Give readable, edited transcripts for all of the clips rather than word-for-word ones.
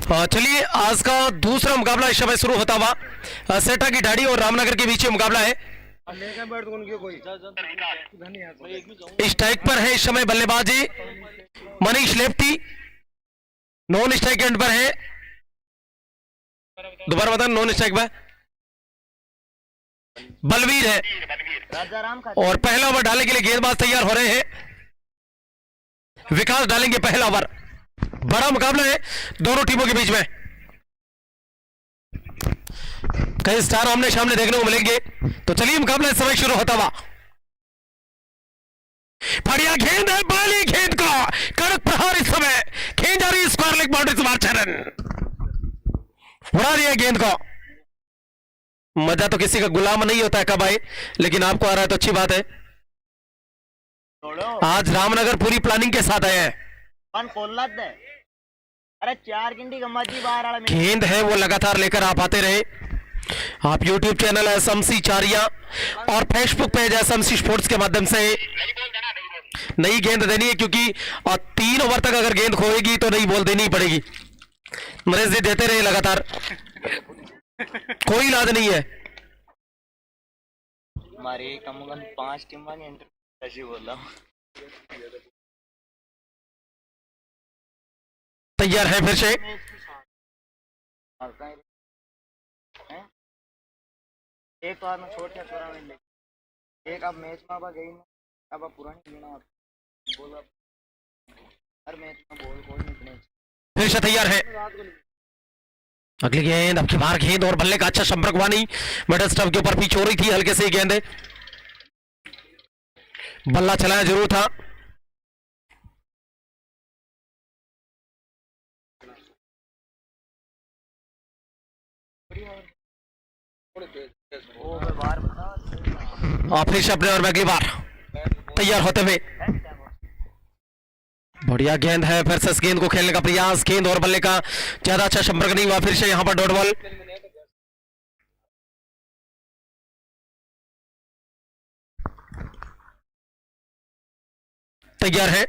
चलिए आज का दूसरा मुकाबला इस समय शुरू होता हुआ सेठा की ढाड़ी और रामनगर के बीच में मुकाबला है। स्ट्राइक पर है इस समय बल्लेबाजी Manish lefty, non strike and पर है, दोबारा बता, नॉन स्ट्राइक पर बलवीर है और पहला ओवर डालने के लिए गेंदबाज तैयार हो रहे हैं। विकास डालेंगे पहला ओवर। बड़ा मुकाबला है दोनों टीमों के बीच में, कई स्टार आमने सामने देखने को मिलेंगे। तो चलिए मुकाबला इस समय शुरू होता हुआ। बढ़िया गेंद है, बाली गेंद का कड़क प्रहार इस समय, खेल जा रही स्क्वायर लेग बाउंड्री से बाहर चरण उड़ा दिया गेंद को। मजा तो किसी का गुलाम नहीं होता है कब आए, लेकिन आपको आ रहा है तो अच्छी बात है। आज रामनगर पूरी प्लानिंग के साथ आए हैं। अरे 4 गिंडी गम्माजी बाहर वाला गेंद है वो लगातार लेकर आप आते रहे। आप YouTube चैनल एसएमसी चारिया और फेसबुक पेज एसएमसी स्पोर्ट्स के माध्यम से नई गेंद देनी है, क्योंकि 3 ओवर तक अगर गेंद खोएगी तो नई बॉल देनी पड़ेगी। मरीज जी देते रहे लगातार, कोई इलाज नहीं है। हमारी कम से कम 5 टीम ऐसी बोल रहा हूँ। तैयार है फिर से एक बार में छोड़ के छोड़ा नहीं ले एक अब मैच में अब गई ना, अब पुरानी गिना बोला हर मैच में बॉल कोई नहीं। फिर से तैयार है अगली गेंद, अब की बार गेंद और बल्ले का अच्छा संपर्क हुआ नहीं, मिडल स्टंप के ऊपर पिच हो रही थी, हल्के से गेंद है, बल्ला चलाया जरूर था। और फिर से अपने और अगली बार तैयार होते हुए बढ़िया गेंद है, फिर से गेंद को खेलने का प्रयास, गेंद और बल्ले का ज्यादा अच्छा संपर्क नहीं हुआ। फिर से यहां पर डॉट बॉल। तैयार है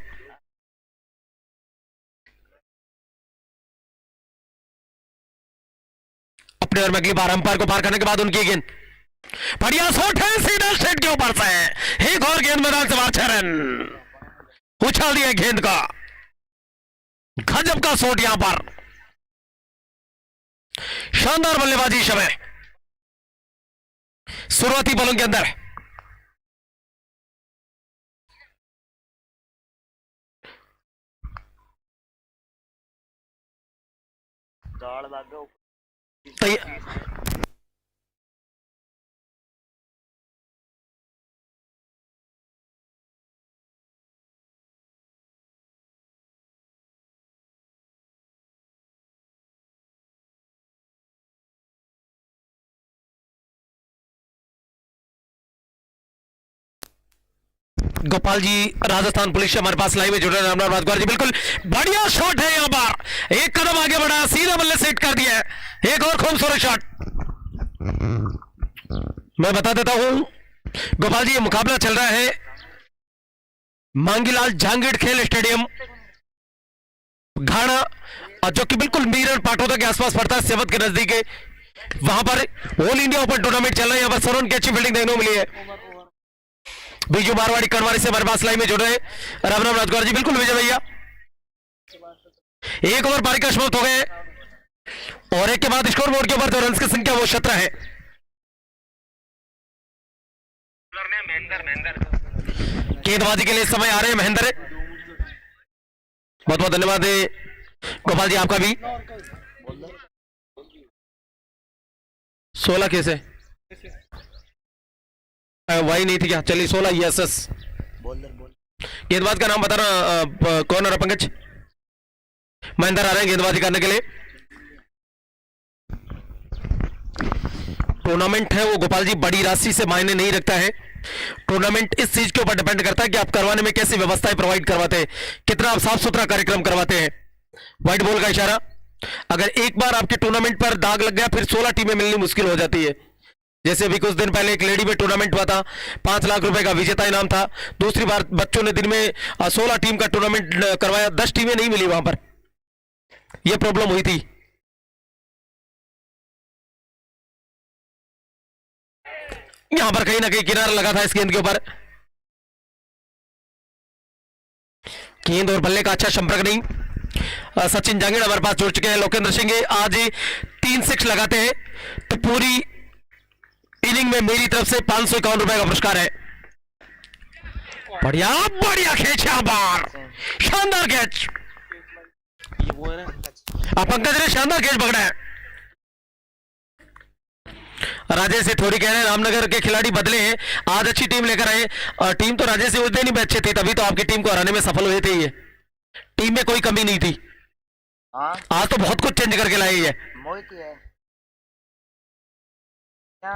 अपने और अगली बार अंपायर को पार करने के बाद उनकी गेंद, बढ़िया शॉट है सीधा स्ट्रेट के ऊपर से, एक और गेंद मैदान से बाहर 6 रन, उछाल दिया गेंद का, गजब का शॉट यहां पर, शानदार बल्लेबाजी समय शुरुआती बॉलों के अंदर। गोपाल जी राजस्थान पुलिस से हमारे पास लाइव में जुड़े हैं। रामनाथ राजगौर जी, बिल्कुल बढ़िया शॉट है, यहां पर एक कदम आगे बढ़ा, सीधा बल्ले सेट कर दिया है, एक और खूबसूरत शॉट। मैं बता देता हूं गोपाल जी, ये मुकाबला चल रहा है मांगीलाल जहांगीर खेल स्टेडियम घाना, जो कि बिल्कुल मीरर पाटोदा के आसपास पड़ता है, सेवत के नजदीक है। वहां पर ऑल इंडिया ओपन टूर्नामेंट चल रहा है। यहां पर सरोन की अच्छी फील्डिंग देखने को मिली है। बीजू मारवाड़ी कनवारी से हमारे पास लाइन में जुड़ रहे राम राम राजगौर जी, बिल्कुल विजय भैया। एक ओवर पारी का समाप्त हो गए और एक के बाद स्कोर बोर्ड के ऊपर जो रन की संख्या वो 17 है। गेंदबाजी के लिए समय आ रहे हैं महेंद्र, बहुत बहुत धन्यवाद है गोपाल जी आपका भी। 16 कैसे वही नहीं थी क्या? चलिए 16 यस। गेंदबाज का नाम बताना कौन है? पंकज महेंद्र आ रहे हैं गेंदबाजी करने के लिए। टूर्नामेंट है वो गोपाल जी बड़ी राशि से मायने नहीं रखता है। टूर्नामेंट इस चीज के ऊपर डिपेंड करता है कि आप करवाने में कैसी व्यवस्थाएं प्रोवाइड करवाते हैं, कितना आप साफ सुथरा कार्यक्रम करवाते हैं। व्हाइट बॉल का इशारा, अगर एक बार आपके टूर्नामेंट पर दाग लग गया फिर 16 टीमें मिलनी मुश्किल हो जाती है। जैसे अभी कुछ दिन पहले एक लेडी में टूर्नामेंट हुआ था, 5 लाख रुपए का विजेता इनाम था। दूसरी बार बच्चों ने दिन में 16 टीम का टूर्नामेंट करवाया, 10 टीमें नहीं मिली वहां पर, यह प्रॉब्लम हुई थी। यहां पर कहीं ना कहीं किनारा लगा था इस गेंद के ऊपर। गेंद और बल्ले का अच्छा संपर्क नहीं। सचिन जांगीड़ हमारे पास जुड़ चुके हैं। लोकेंद्र सिंह आज 3 6 लगाते हैं तो पूरी इनिंग में मेरी तरफ से 551 रुपए का पुरस्कार है। बढ़िया बढ़िया खेच यहां बार, शानदार कैच। पंकज ने शानदार कैच पकड़ा है। राजेश से थोड़ी कह रहे हैं रामनगर के खिलाड़ी बदले हैं, आज अच्छी टीम लेकर आए। और टीम तो राजेश से उस दिन ही अच्छे थे, तभी तो आपकी टीम को हराने में सफल हुए थे। ये टीम में कोई कमी नहीं थी। हाँ आज तो बहुत कुछ चेंज करके लाए है। मोहित ही है क्या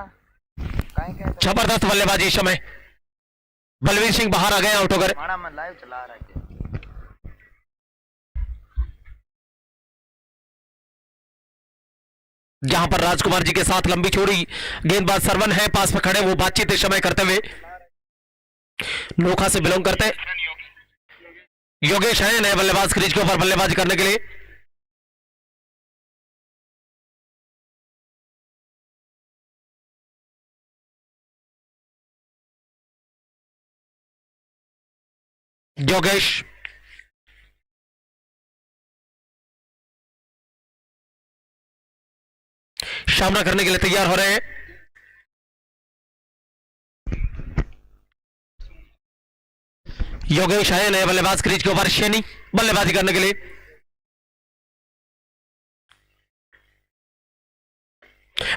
काहे कहते जबरदस्त बल्लेबाजी इस समय। बलवीर सिंह बाहर आ गए आउट होकर। माना मैं लाइव चला रहा है। जहां पर राजकुमार जी के साथ लंबी छोड़ी गेंदबाज सरवन है पास में खड़े, वो बातचीत इस समय करते हुए नोखा से बिलोंग करते योगेश है नए बल्लेबाज क्रीज के ऊपर बल्लेबाजी करने के लिए। योगेश सामना करने के लिए तैयार हो रहे हैं। योगेश आए नए बल्लेबाज क्रीज के ऊपर, शनि बल्लेबाजी करने के लिए।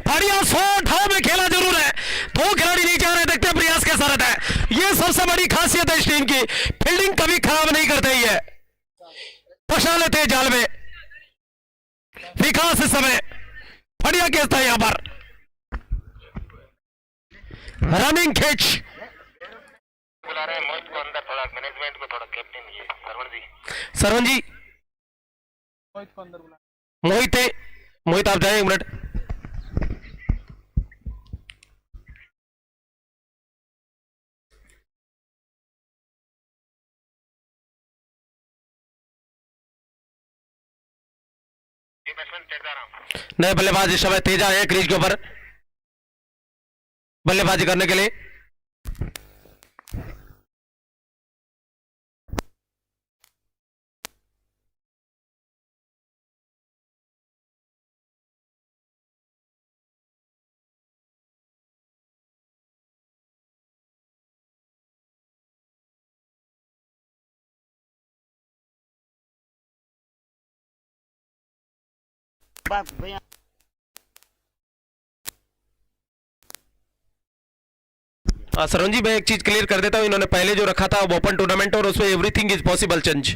बढ़िया शॉट हवा में खेला जरूर है, 2 खिलाड़ी नहीं जा रहे, देखते हैं प्रयास कैसा रहता है। ये सबसे बड़ी खासियत है इस टीम की, फील्डिंग कभी खराब नहीं करते ही है, फंसा लेते हैं जाल में। विकास इस समय बढ़िया केस था यहां पर, रनिंग खिंच बुला रहे हैं मोहित को अंदर, थोड़ा मैनेजमेंट को, थोड़ा कैप्टन ये सरवण जी। सरवन जी मोहित को अंदर बुला। मोहित है, मोहित आप जाए 1 मिनट। बैट्समैन तेजाराम नए बल्लेबाज इस समय तेजा है क्रीज के ऊपर बल्लेबाजी करने के लिए। भैया सरवन जी मैं एक चीज क्लियर कर देता हूं, इन्होंने पहले जो रखा था वो ओपन टूर्नामेंट और उसमें एवरीथिंग इज पॉसिबल चेंज।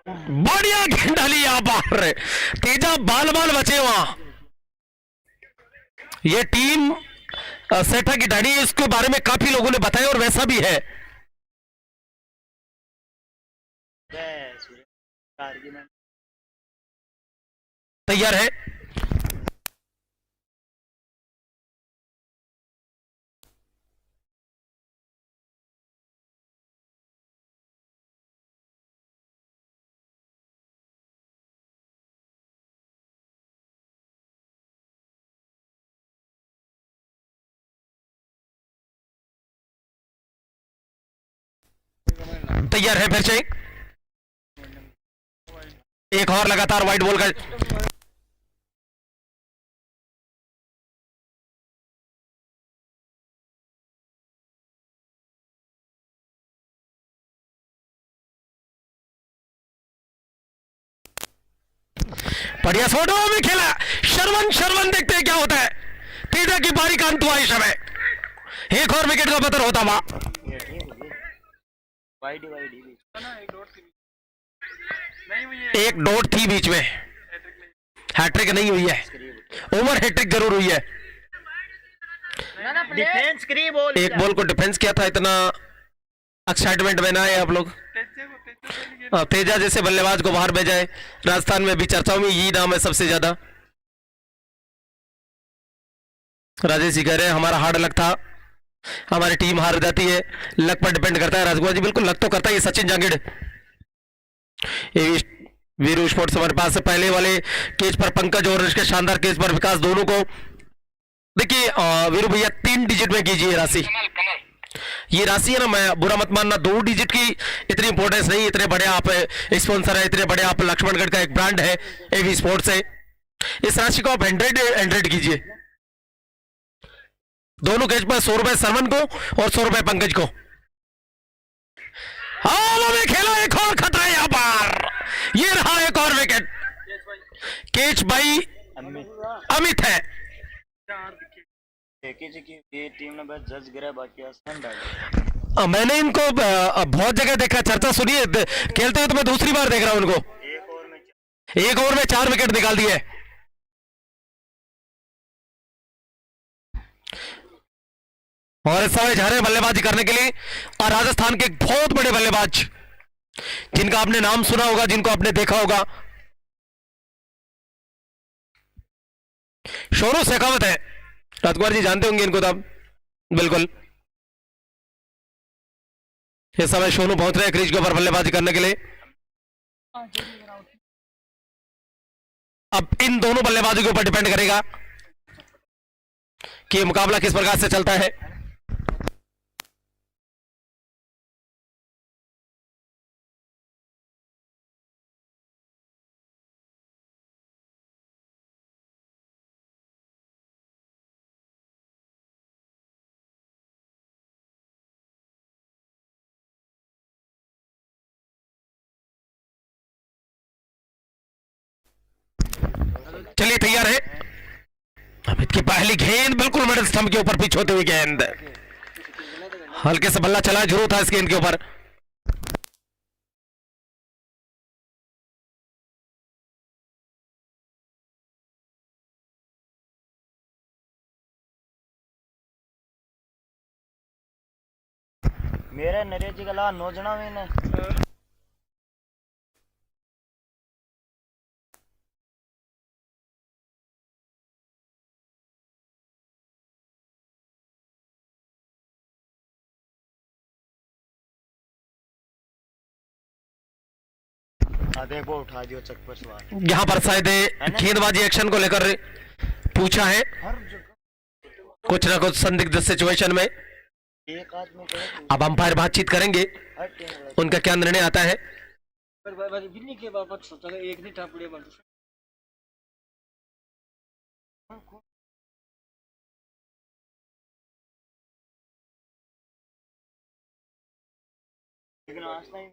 बढ़िया गेंद डाली यहां बाहर, तेजा बाल बाल बचे वहां। ये टीम सेठा की डाड़ी, इसके बारे में काफी लोगों ने बताया और वैसा भी है। जय सूर्य कारगिल तैयार है, तैयार है, फिर से एक और लगातार व्हाइट बॉल का। बढ़िया शॉट में खेला शरवन, शरवन देखते हैं क्या होता है। तेजा की बारी का अंत हुआ इस समय, एक और विकेट का पतन होता हुआ। वाइडी वाइडी ना एक डॉट थी नहीं हुई है, एक डॉट थी बीच में, हैट्रिक नहीं हुई है, ओवर हैट्रिक जरूर हुई है। डिफेंस करी बॉल एक बॉल को डिफेंस किया था, इतना एक्साइटमेंट में ना आए आप लोग। तेजा जैसे बल्लेबाज को बाहर भेजा है, राजस्थान में भी चर्चाओं में यही नाम है सबसे ज्यादा। राजेश जी कह रहे हैं हमारा हार्ड लक था, हमारी टीम हार जाती है, लक पर डिपेंड करता है। राजकुमार जी बिल्कुल लक तो करता है। ये सचिन जांगीड़, ये वीरू स्पोर्ट्स हमारे पास है। पहले वाले केज पर पंकज और इसके शानदार केज पर विकास, दोनों को देखिए वीरू भैया 3 डिजिट में कीजिए राशि। कमल कमल ये राशि है ना, मैं बुरा मत मानना, 2 डिजिट की इतनी इंपॉर्टेंस नहीं। इतने बड़े आप स्पॉन्सर है, इतने बड़े आप लक्ष्मणगढ़ का एक ब्रांड है एवी स्पोर्ट्स है। इस राशि को आप 100 कीजिए। दोनों केज पर 100 रुपए सरमन को और 100 रुपए पंकज को। हाँ में खेला, एक और खतरा है यहाँ पर, ये रहा एक और विकेट। केच भाई अमित है। जी की ये टीम ने बस जज गिरा, बाकी आसान डाले। मैंने इनको बहुत जगह देखा, चर्चा सुनी है खेलते हुए, तो मैं दूसरी बार देख रहा हूं इनको। एक ओवर में 4 विकेट निकाल दिए। और इस समय जा रहे हैं बल्लेबाजी करने के लिए, और राजस्थान के एक बहुत बड़े बल्लेबाज जिनका आपने नाम सुना होगा, जिनको आपने देखा होगा, शोनू शेखावत है। राजकुमार जी जानते होंगे इनको तो आप, बिल्कुल। इस समय शोनू पहुंच रहे हैं क्रीज के ऊपर बल्लेबाजी करने के लिए। अब इन दोनों बल्लेबाजों के ऊपर डिपेंड करेगा कि मुकाबला किस प्रकार से चलता है। चलिए तैयार है। अमित की पहली गेंद बिल्कुल मिडिल स्टंप के ऊपर पिच होते हुए गेंद, हल्के से बल्ला चला जरूर था इस गेंद के ऊपर। मेरे नरेश जी का ला 9 जना में ने देखो उठा दियो चक्कर सवार। यहां पर शायद गेंदबाजी एक्शन को लेकर पूछा है, कुछ ना कुछ संदिग्ध सिचुएशन में। एक आदमी को अब अंपायर बातचीत करेंगे, हर टीम उनका क्या निर्णय आता है। के बाबत सोचा एक नहीं टापड़े बंद लेकिन आज नहीं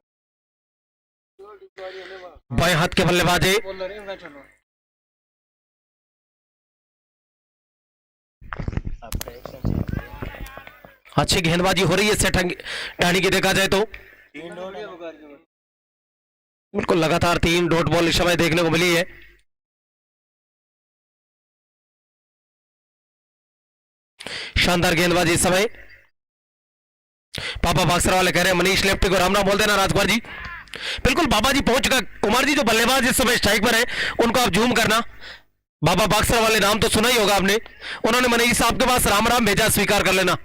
बाएं हाथ के बल्लेबाजी बोल रहे हैं चलो आपका एक्शन अच्छी गेंदबाजी हो रही है सेठ डानी की देखा जाए तो। 3 डॉट बिल्कुल लगातार 3 डॉट बॉल इस समय देखने को मिली है। शानदार गेंदबाजी इस समय। पापा बाक्सर वाले कह रहे हैं मनीष लेफ्टी को राम राम बोल देना राजकुमार जी। बिल्कुल बाबा जी पहुंच चुका। कुमार जी जो बल्लेबाज इस समय स्ट्राइक पर है उनको आप जूम करना। बाबा बाक्सर वाले नाम तो सुना ही होगा आपने, उन्होंने मनीष साहब के पास राम राम भेजा, स्वीकार कर लेना।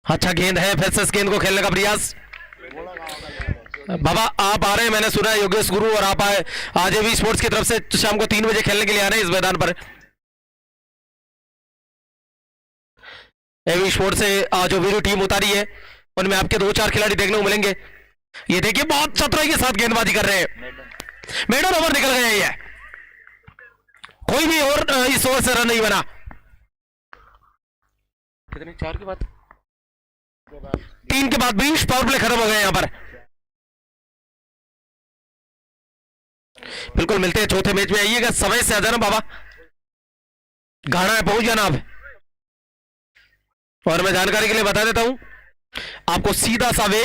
अच्छा गेंद है, फिर से इस गेंद को खेलने का प्रयास। बाबा आप आ रहे हैं, मैंने सुना है योगेश गुरु, और आप आए आज भी स्पोर्ट्स की तरफ से शाम को 3 बजे खेलने के लिए आ रहे हैं इस मैदान पर। एवी स्पोर्ट्स से आज जो वीरू टीम उतारी है उनमें आपके 2-4 खिलाड़ी देखने को मिलेंगे। ये देखिए बहुत चतुराई के साथ गेंदबाजी कर रहे हैं। मेडल ओवर निकल गए, ये कोई भी और इस ओवर से रन नहीं बना। कितने 4 के बाद 3 के बाद 20 पावर प्ले खत्म हो गए यहां पर। बिल्कुल मिलते हैं चौथे मैच में। आइएगा समय से आ जाना बाबा, घाना है पहुंच जाना आप। और मैं जानकारी के लिए बता देता हूं आपको, सीधा सा वे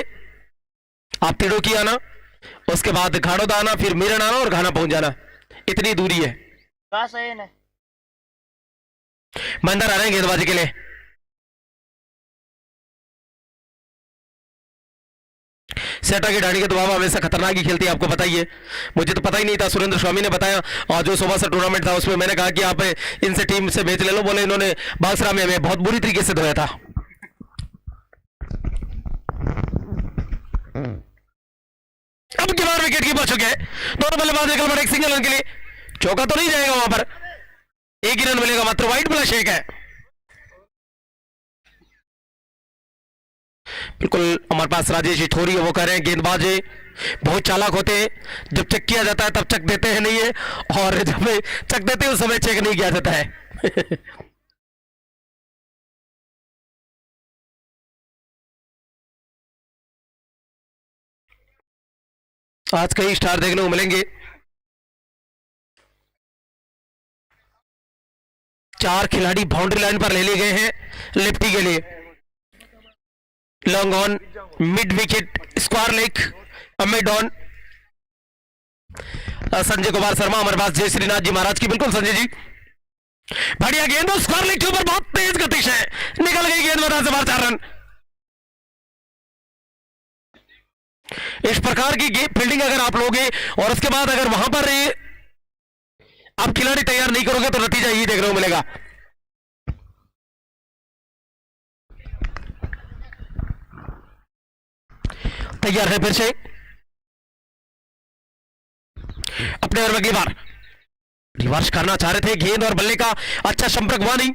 आप तिड़ो की आना, उसके बाद घाड़ोदा आना, फिर मीरन आना और घाना पहुंच जाना, इतनी दूरी है। कहां से है ना मंदर आ रहे हैं गेंदबाजी के लिए। सेटा की डाणी के दबाव हमेशा खतरनाक ही खेलती है, आपको पता ही है। मुझे तो पता ही नहीं था, सुरेंद्र स्वामी ने बताया, और जो सुबह से टूर्नामेंट था उसमें मैंने कहा कि आप इनसे टीम से मैच ले लो, बोले इन्होंने बागसरा में हमें बहुत बुरी तरीके से धोया था। अब की बार विकेट कीपर चुके हैं, दोनों बल्लेबाज निकल पड़े एक सिंगल रन के लिए। चौका तो नहीं जाएगा वहां पर, एक ही रन मिलेगा मात्र। वाइड बॉल शेक है, बिल्कुल हमारे पास राजेश जी ठोरी है, वो कह रहे हैं गेंदबाज बहुत चालाक होते हैं, जब चेक किया जाता है तब चेक देते हैं नहीं है, और जब चेक देते हैं उस समय चेक नहीं किया जाता है। आज कई स्टार देखने को मिलेंगे। 4 खिलाड़ी बाउंड्री लाइन पर ले लिए गए हैं लेफ्टी के लिए। Long on, mid wicket, square leg, mid on. Sanjay Kumar Sharma हमारे पास, जय श्रीनाथ जी महाराज की, बिल्कुल संजय जी, बढ़िया गेंद, स्क्वायर लेग के ऊपर बहुत तेज गतिश है, निकल गई गेंद, मैदान से बाहर 4 रन। इस प्रकार की फील्डिंग अगर आप लोगे और उसके बाद अगर वहां पर आप खिलाड़ी तैयार नहीं करोगे तो नतीजा यही देखने को मिलेगा। तैयार है फिर से अपने और अगली बार रिवर्स करना चाह रहे थे, गेंद और बल्ले का अच्छा संपर्क हुआ नहीं।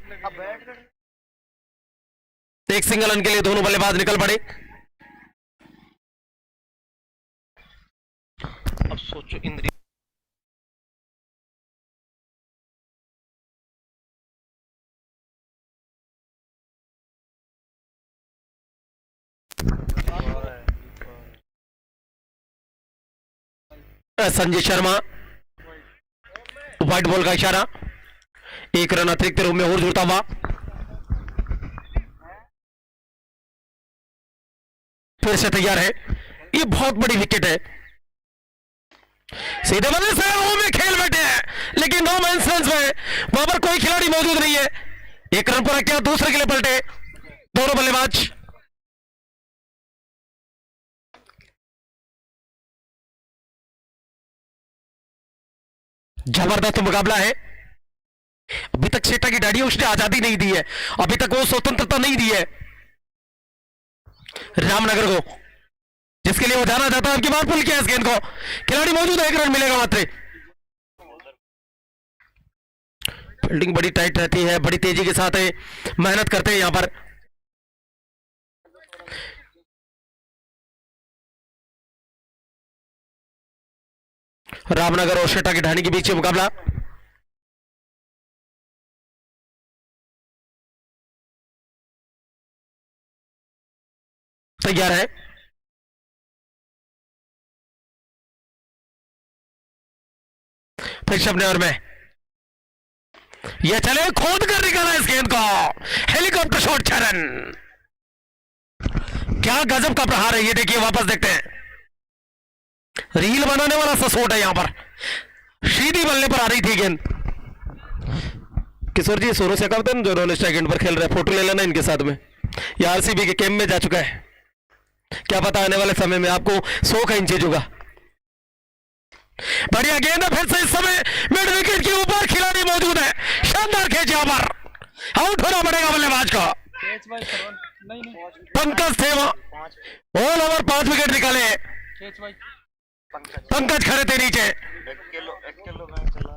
एक सिंगल रन के लिए दोनों बल्लेबाज निकल पड़े। अब सोचो इंद्री संजय शर्मा, व्हाइट बॉल का इशारा, एक रन अतिरिक्त रूप में और जुड़ता हुआ। फिर से तैयार है, ये बहुत बड़ी विकेट है, सीधे बल्ले से वो में खेल बैठे हैं, लेकिन नो मैंस लैंड में वहां पर कोई खिलाड़ी मौजूद नहीं है। एक रन पूरा किया, दूसरे के लिए पलटे दोनों बल्लेबाज। जबरदस्त मुकाबला है, अभी तक सेटा की डाड़ी उसने आजादी नहीं दी है, अभी तक वो स्वतंत्रता नहीं दी है रामनगर को, जिसके लिए वो जाना चाहता है। आपकी बार पुल किया इस गेंद को, खिलाड़ी मौजूद है, 1 रन मिलेगा मात्र। फील्डिंग बड़ी टाइट रहती है, बड़ी तेजी के साथ है, मेहनत करते हैं यहां पर। रामनगर और शेटा की ढाणी के बीच मुकाबला। तैयार है, फिर अपने और में यह चले, खोद कर निकाला इस गेंद को, हेलीकॉप्टर शॉट, 6 रन। क्या गजब का प्रहार है, ये देखिए, वापस देखते हैं, रील बनाने वाला ससोट है यहां पर, सीधी बल्ले पर आ रही थी गेंद। किशोर जी सोनू से कहते हैं जो नॉन स्ट्राइक एंड पर खेल रहे, फोटो ले लेना इनके साथ में, ये आरसीबी के कैंप में जा चुका है, क्या पता आने वाले समय में आपको 100 का इंच होगा। बढ़िया गेंद है, फिर से इस समय मिड विकेट के ऊपर खिलाड़ी मौजूद है, शानदार खेच, यहां पर आउट होना पड़ेगा बल्लेबाज का। पंकज थे वहां, ऑल ओवर 5 विकेट निकाले, पंकज खड़े थे नीचे। 1 किलो में चला,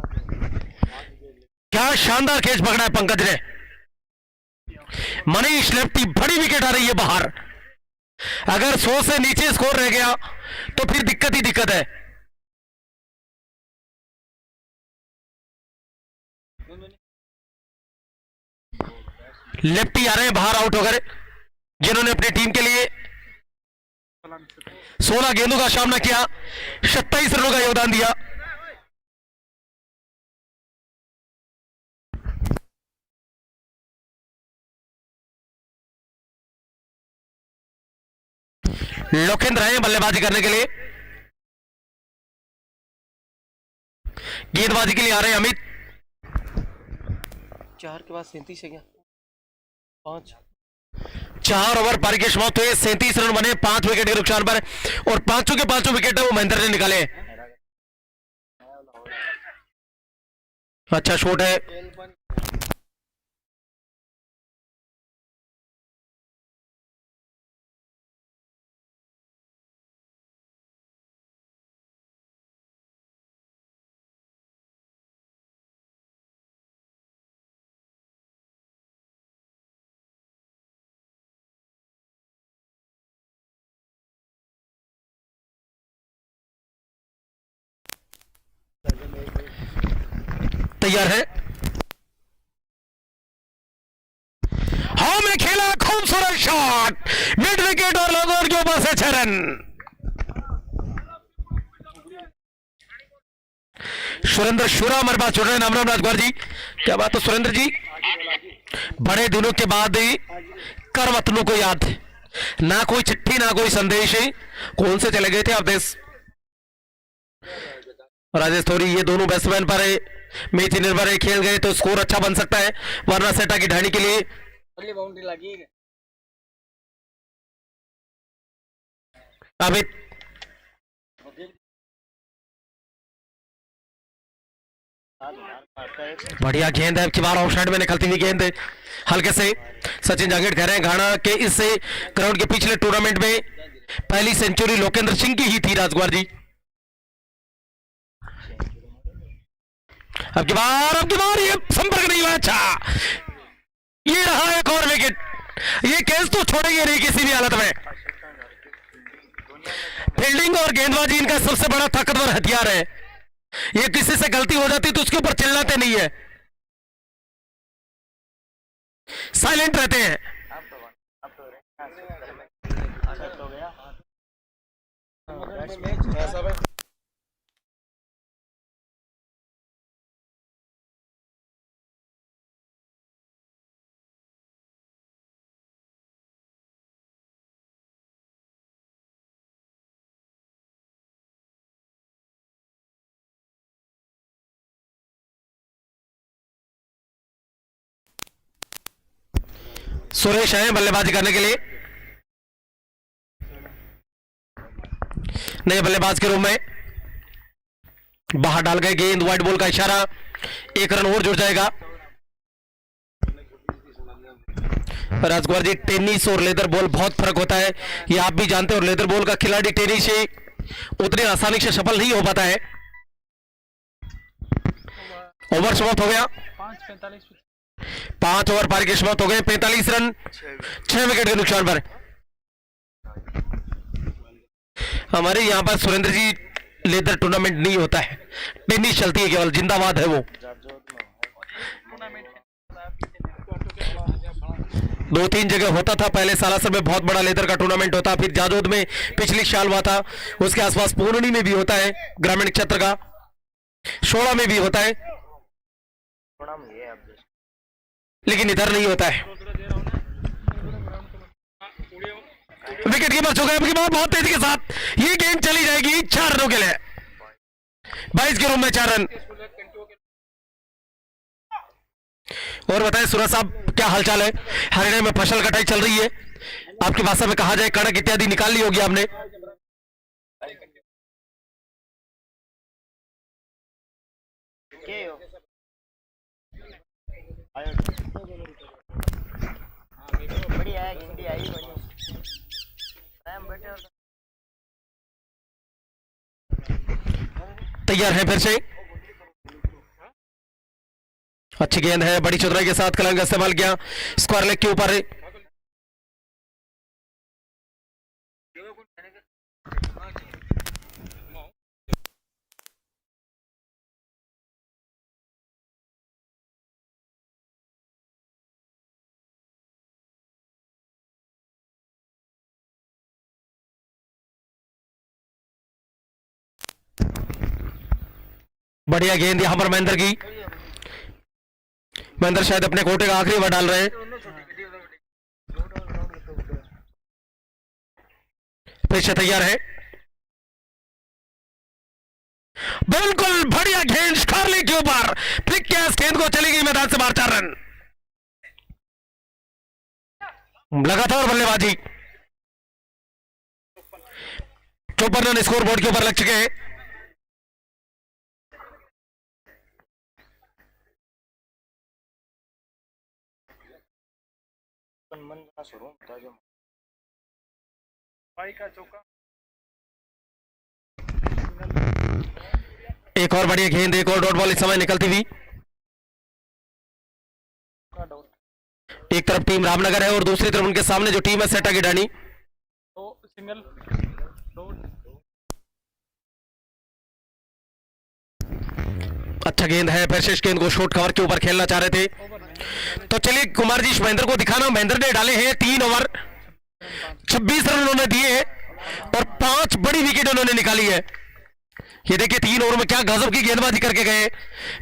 क्या शानदार कैच पकड़ा है पंकज ने। मनीष लेफ्टी, बड़ी विकेट आ रही है बाहर, अगर 100 से नीचे स्कोर रह गया तो फिर दिक्कत ही दिक्कत है। लेफ्टी आ रहे हैं बाहर आउट होकर, जिन्होंने अपनी टीम के लिए 16 गेंदों का सामना किया, 27 रनों का योगदान दिया। लोकेंद्र आए बल्लेबाजी करने के लिए, गेंदबाजी के लिए आ रहे हैं अमित। 4 के बाद 37 है क्या? 5 4 ओवर पारी के समाप्त हुए, 37 रन बने 5 विकेट के नुकसान पर, और पांचों के पांचों विकेट वो महेंद्र ने निकाले। अच्छा शॉट है, तैयार है। हाँ में खेला खूबसूरत शॉट, मिड विकेट और लगोर के ऊपर से 6 रन। सुरेंद्र शुरा हमारे पास जुड़ रहे हैं। राम राम राजकुमार जी, क्या बात है सुरेंद्र जी, बड़े दिनों के बाद कर वतनों को याद, ना कोई चिट्ठी ना कोई संदेश, कौन से चले गए थे आप देश? राजेश थोरी, ये दोनों बैट्समैन पर मैच निर्भर है, खेल गए तो स्कोर अच्छा बन सकता है, वरना सेटा की ढाणी के लिए बाउंड्री लगी है। अभी बढ़िया गेंद है, अब की बार ऑफ साइड में निकलती हुई गेंद हल्के से। सचिन जांगीड़ कह रहे हैं घाना के इस ग्राउंड के पिछले टूर्नामेंट में पहली सेंचुरी लोकेंद्र सिंह की ही थी राजकुमार जी। अब की बार ये संपर्क नहीं हुआ। अच्छा, ये रहा एक और विकेट, ये कैच तो छोड़ेंगे नहीं किसी भी हालत में। फील्डिंग और गेंदबाजी इनका सबसे बड़ा ताकतवर हथियार है, ये किसी से गलती हो जाती तो उसके ऊपर चिल्लाते नहीं है, साइलेंट रहते हैं। सुरेश आए बल्लेबाजी करने के लिए, नए बल्लेबाज के रूप में बाहर डाल गए गेंद, व्हाइट बॉल का इशारा, 1 रन और जुड़ जाएगा। राजकुमार जी, टेनिस और लेदर बॉल बहुत फर्क होता है, ये आप भी जानते हैं, और लेदर बॉल का खिलाड़ी टेनिस से उतनी आसानी से सफल नहीं हो पाता है। ओवर समाप्त हो गया, 5 ओवर पारी के समाप्त हो गए, 45 रन 6 विकेट के नुकसान पर। हमारे यहां पर सुरेंद्र जी लेदर टूर्नामेंट नहीं होता है, टेनिस चलती है केवल, जिंदाबाद है वो। 2-3 जगह होता था पहले, सालासर में बहुत बड़ा लेदर का टूर्नामेंट होता, फिर जाजोद में पिछली साल हुआ था, उसके आसपास पूर्णी में भी होता है, ग्रामीण क्षेत्र का शोड़ा में भी होता है, लेकिन इधर नहीं होता है। विकेट कीपर चुका है, बहुत तेजी के साथ ये गेंद चली जाएगी 4 रनों के लिए, 22 के रूप में 4 रन। और बताएं सूरज साहब, क्या हालचाल है? हरियाणा में फसल कटाई चल रही है, आपकी भाषा में कहा जाए कणक इत्यादि निकाल ली होगी आपने? बढ़िया है, हिंदी आई बढ़िया। तैयार है फिर से, अच्छी गेंद है, बड़ी चतुराई के साथ कलंग इस्तेमाल किया, स्क्वायर लेग के ऊपर। बढ़िया गेंद यहां पर महेंद्र की, महेंद्र शायद अपने कोटे का आखिरी ओवर डाल रहे हैं। पीछे तैयार है, बिल्कुल बढ़िया गेंद स्कारली के ऊपर, फ्लिक किया इस गेंद को, चली गई मैदान से बाहर, 4 रन। लगातार बल्लेबाजी, 54 रन स्कोर बोर्ड के ऊपर लग चुके हैं। एक और बढ़िया गेंद, एक और डॉट बॉल इस समय निकलती हुई। एक तरफ टीम रामनगर है और दूसरी तरफ उनके सामने जो टीम है सेटा की डानी। सिंगल अच्छा गेंद है, फिर शेष गेंद को शॉर्ट कवर के ऊपर खेलना चाह रहे थे। तो चलिए कुमार जी महेंद्र को दिखाना। महेंद्र ने डाले हैं 3 ओवर 26 रन उन्होंने दिए हैं और 5 बड़ी विकेट उन्होंने निकाली है। ये देखिए 3 ओवर में क्या गजब की गेंदबाजी करके गए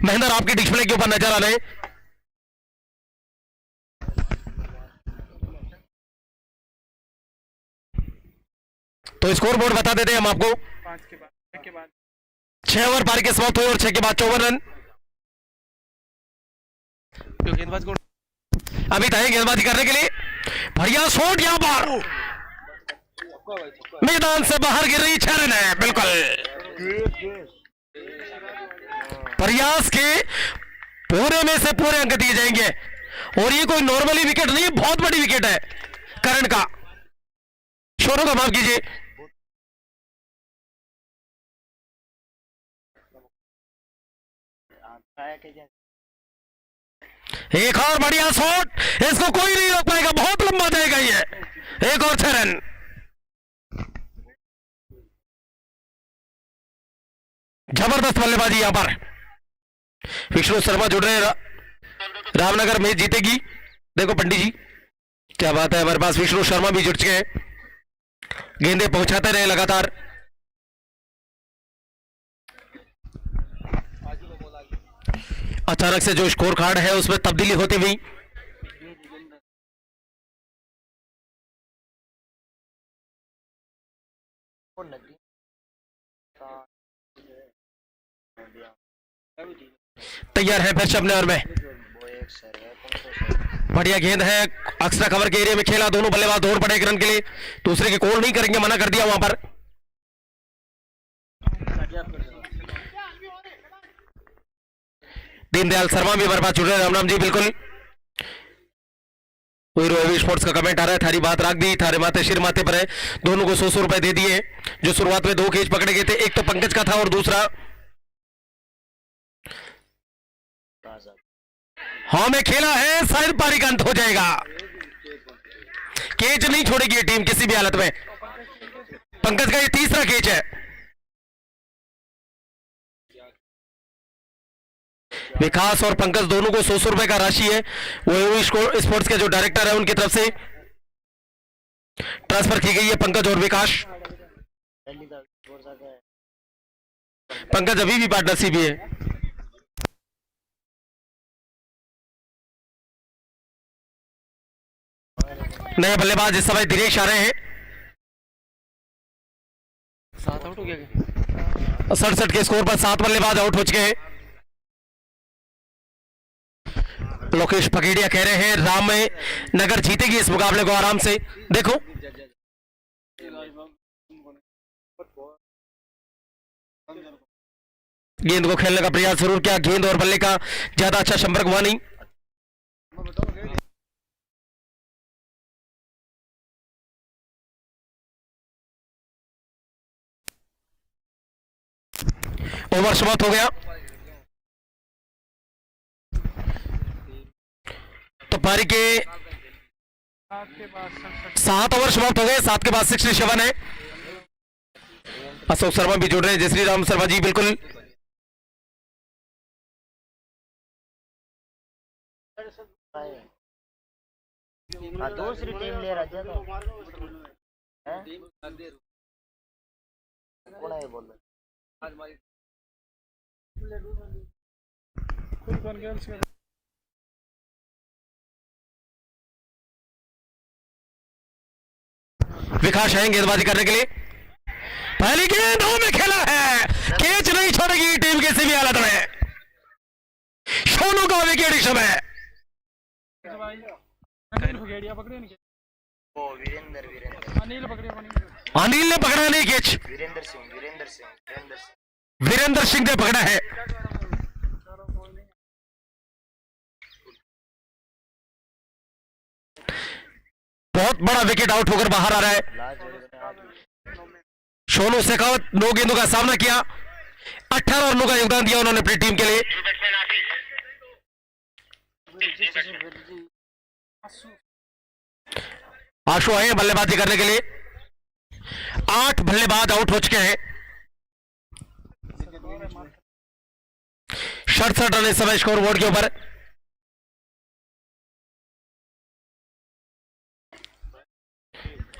महेंद्र, आपके डिस्प्ले के ऊपर नजर आ रहे हैं। तो स्कोर बोर्ड बता देते हैं हम आपको। 5 के बाद 6 के बाद 6 ओवर पारी के समाप्त हुए और 6 के बाद 54 रन। गेंदबाज को अभी तय गेंदबाजी करने के लिए बढ़िया शॉट, यहां पर मैदान से बाहर गिर रही 6 रन है। बिल्कुल प्रयास के पूरे में से पूरे अंक दिए जाएंगे और ये कोई नॉर्मली विकेट नहीं है, बहुत बड़ी विकेट है करण का। शोरों का माफ कीजिए। एक और बढ़िया शॉट, इसको कोई नहीं रोक पाएगा, बहुत लंबा जाएगा ये। एक और 6 रन। जबरदस्त बल्लेबाजी यहां पर। विष्णु शर्मा जुड़ रहे हैं। रामनगर मैच जीतेगी। देखो पंडित जी क्या बात है, हमारे पास विष्णु शर्मा भी जुड़ चुके हैं। गेंदे पहुंचाते रहे लगातार। अचानक से जो स्कोर कार्ड है उसमें तब्दीली होती हुई तैयार है फिर अपने ओवर में। बढ़िया गेंद है, एक्स्ट्रा कवर के एरिया में खेला, दोनों बल्लेबाज दौड़ पड़े एक रन के लिए। दूसरे की कॉल नहीं करेंगे, मना कर दिया वहां पर। दीनदयाल शर्मा भी हमारे पास जुड़ रहे हैं। राम राम जी। बिल्कुल कोई स्पोर्ट्स का कमेंट आ रहा है, थारी बात राख दी, थारे माथे सिर माथे पर है। दोनों को 100 रुपए दे दिए। जो शुरुआत में 2 कैच पकड़े गए थे, एक तो पंकज का था और दूसरा हाँ में खेला है, शायद पारी का अंत हो जाएगा। कैच नहीं छोड़ेगी ये टीम किसी भी हालत में। पंकज का ये तीसरा कैच है। विकास और पंकज दोनों को 100 रुपए का राशि है, वो स्पोर्ट्स के जो डायरेक्टर है उनकी तरफ से ट्रांसफर की गई है। पंकज और विकास, पंकज अभी भी पार्टनरशिप ही है। नए बल्लेबाज इस समय दिनेश आ रहे हैं। 7 आउट हो गया। 67 के स्कोर पर 7 बल्लेबाज आउट हो चुके हैं। लोकेश पकेड़िया कह रहे हैं राम नगर जीतेगी इस मुकाबले को आराम से। देखो गेंद को खेलने का प्रयास जरूर किया, गेंद और बल्ले का ज्यादा अच्छा संपर्क हुआ नहीं। ओवर समाप्त हो गया। तो पारी के 7 ओवर समाप्त हो गए। 7 के बाद 67 है। अशोक शर्मा भी जुड़ रहे हैं। जय श्री राम शर्मा जी। बिल्कुल दूसरी टीम ले रहा है कौन है ये बोल रहा विकास है गेंदबाजी करने के लिए। पहली गेंद में खेला है, कैच नहीं छोड़ेगी टीम किसी भी हालत में। सोनू का विकेट इस समय। अनिल ने पकड़ा नहीं कैच, वीरेंद्र सिंह ने पकड़ा है। बहुत बड़ा विकेट आउट होकर बाहर आ रहा है। सोनू शेखावत 9 गेंदों का सामना किया, 18 रनों का योगदान दिया उन्होंने अपनी टीम के लिए। आशु आए बल्लेबाजी करने के लिए। 8 बल्लेबाज आउट हो चुके हैं। 67 रन इस समय स्कोर बोर्ड के ऊपर।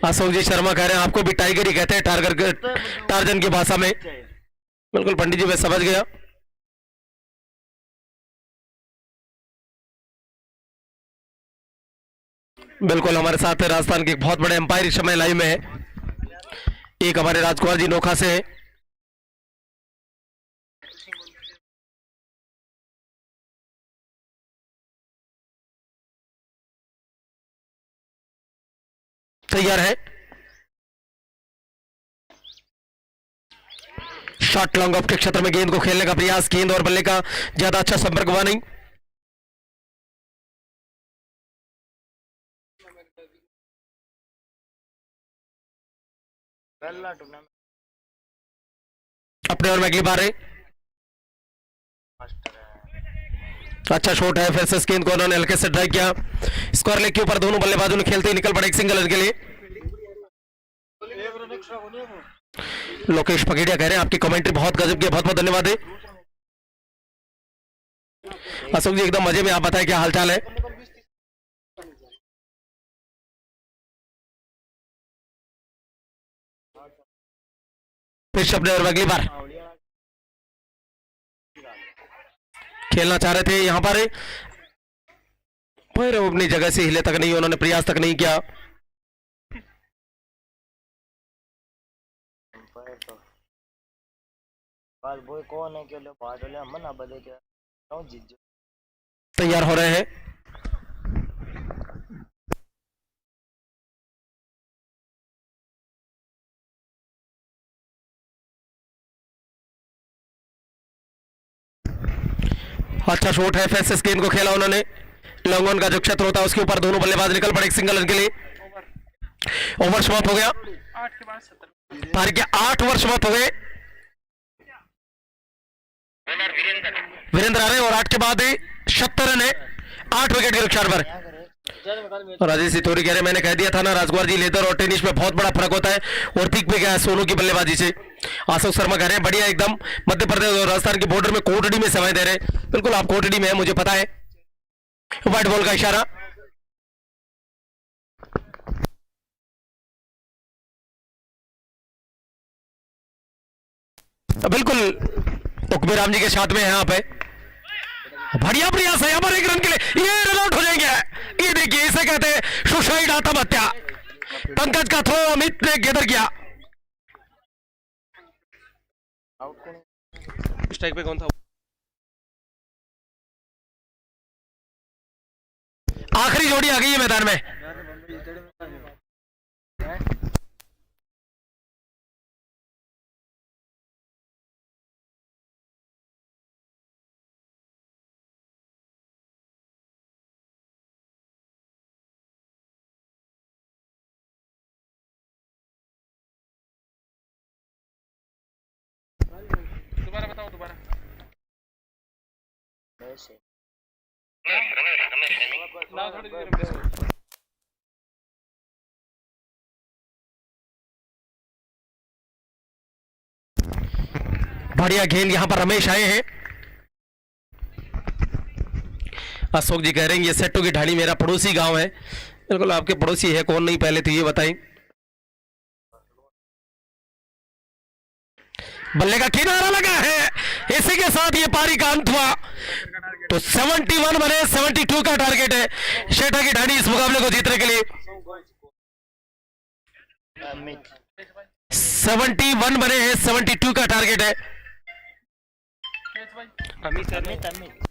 अशोक जी शर्मा कह रहे हैं आपको भी टाइगर ही कहते हैं, टार्जन की भाषा में। बिल्कुल पंडित जी मैं समझ गया। बिल्कुल हमारे साथ राजस्थान के एक बहुत बड़े एम्पायर इस समय लाइव में है, एक हमारे राजकुमार जी नोखा से है। तैयार है, शॉट लॉन्ग ऑफ के क्षेत्र में गेंद को खेलने का प्रयास, गेंद और बल्ले का ज्यादा अच्छा संपर्क हुआ नहीं। पहला टूर्नामेंट अपने और में अगली बार है, मास्टर है। अच्छा शॉट है, फिर से इस गेंद को उन्होंने हल्के से ड्राइव किया। स्क्वायर लेग के ऊपर दोनों बल्लेबाजों ने खेलते ही निकल पड़े एक सिंगल रन के लिए। लोकेश पगेड़िया कह रहे हैं आपकी कमेंट्री बहुत गजब की, बहुत बहुत धन्यवाद है। अशोक जी एकदम मजे में, आप बताएं क्या हालचाल है। फिर अपने और में अगली बार खेलना चाह रहे थे यहां पर, पर वो अपनी जगह से हिले तक नहीं, उन्होंने प्रयास तक नहीं किया। अंपायर तो बात बोय कौन है के लिए बात ले मना बदे क्या क्यों जीत जो तैयार हो रहे हैं, अच्छा शॉट है, फिर से इस गेंद को खेला उन्होंने, लॉन्ग ऑन का जो क्षेत्र होता है उसके ऊपर दोनों बल्लेबाज निकल पड़े एक सिंगल रन के लिए। ओवर समाप्त हो गया, 8 के बाद 17 तारीख के 8 ओवर समाप्त हो गए। बॉलर वीरेंद्र वीरेंद्र आ रहे हैं और 8 के बाद 76 रन है, 8 विकेट के नुकसान पर। और राजेश सितोरी कह रहे हैं मैंने कह दिया था ना राजकुमार जी, लेदर और टेनिस में बहुत बड़ा फर्क होता है, और पीक पे गया है सोनू की बल्लेबाजी से। अशोक शर्मा कह रहे हैं बढ़िया एकदम, मध्य प्रदेश और राजस्थान के बॉर्डर में कोटड़ी में समय दे रहे हैं। बिल्कुल आप कोटड़ी में है मुझे पता है। व्हाइट बॉल का इशारा, बिल्कुल उकबे राम जी के साथ में है यहाँ पे। बढ़िया प्रयास है यहाँ पर, एक रन के लिए ये रन आउट हो जाएंगे। ये देखिए इसे कहते हैं सुसाइड आत्महत्या। पंकज का थ्रो अमित ने गेदर किया। आउट कौन स्ट्राइक पे कौन था? आखिरी जोड़ी आ गई है मैदान में। दोबारा बताओ दोबारा। ऐसे रमेश रमेश रमेश नहीं ना थोड़ी देर में बढ़िया गेंद यहां पर रमेश आए हैं। अशोक जी कह रहे हैं ये सेट्टू की ढाणी मेरा पड़ोसी गांव है। बिल्कुल आपके पड़ोसी है, कौन नहीं पहले तो ये बताएं। बल्ले का किनारा लगा है, इसी के साथ ये पारी का अंत हुआ। तो 71 बने, 72 का टारगेट है शेठा की ढाणी इस मुकाबले को जीतने के लिए। अमित 71 बने हैं, 72 का टारगेट है। अमित अमित अमित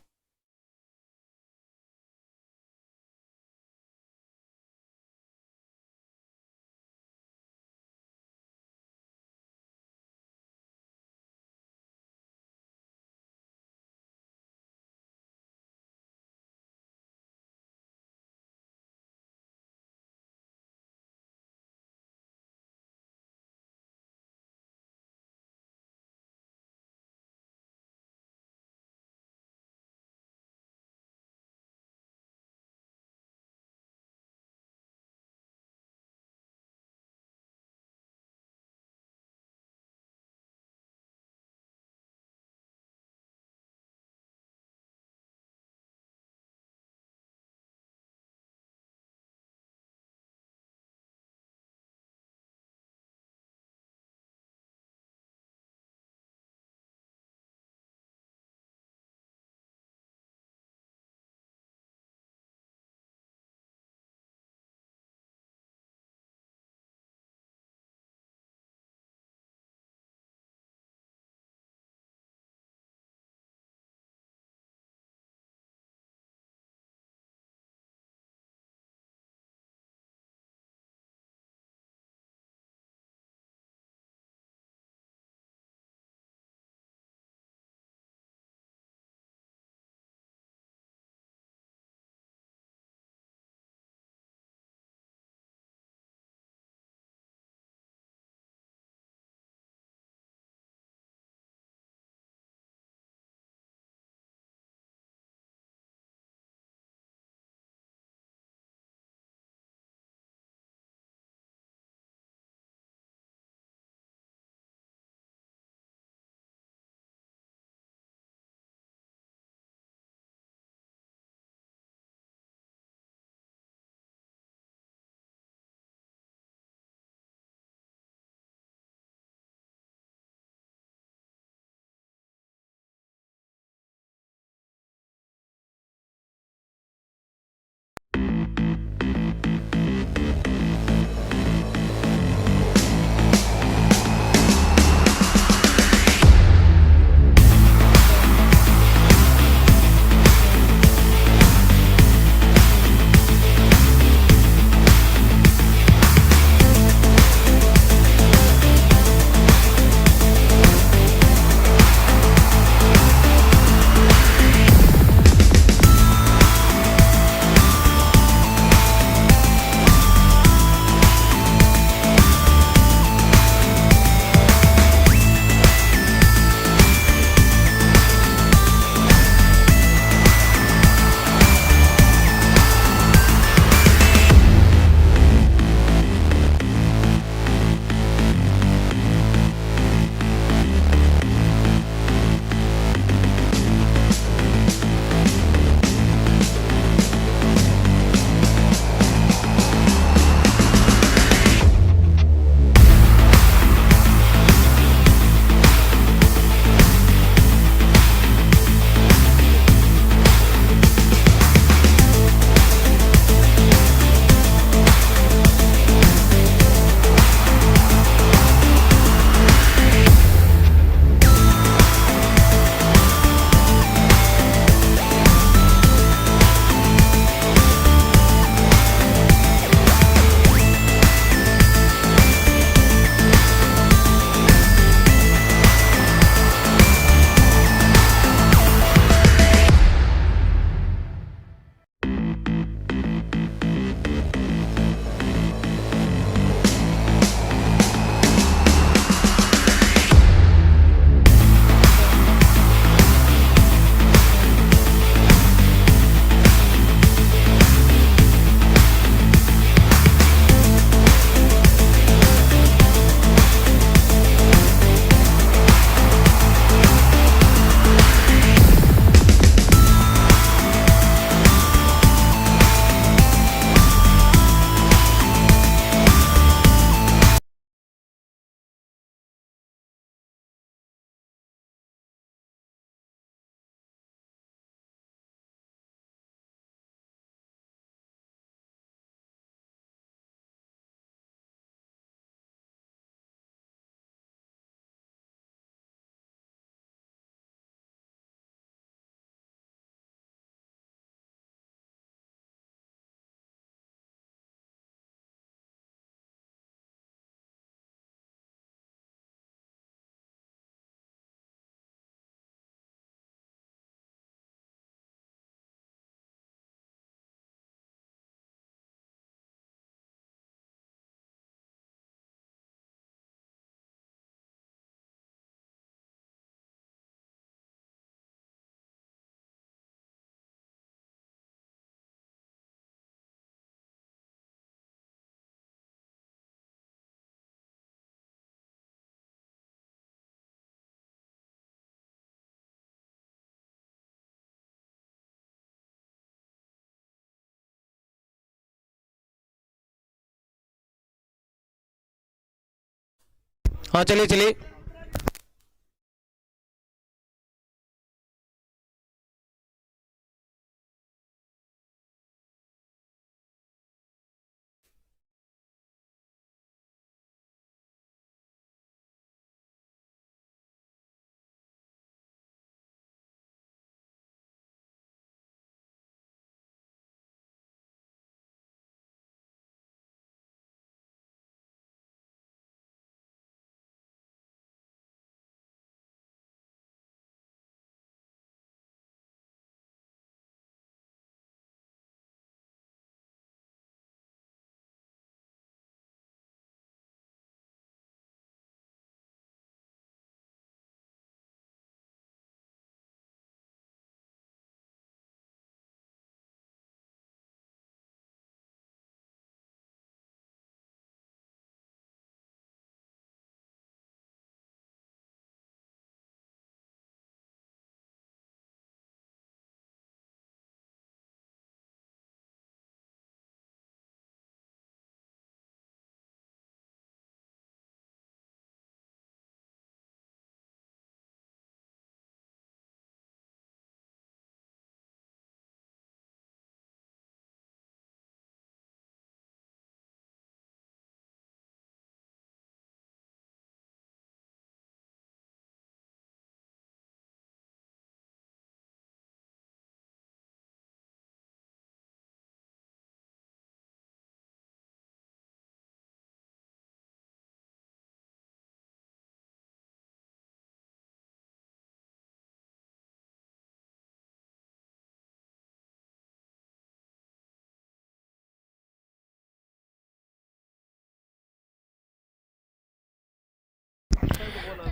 हाँ चलिए चलिए।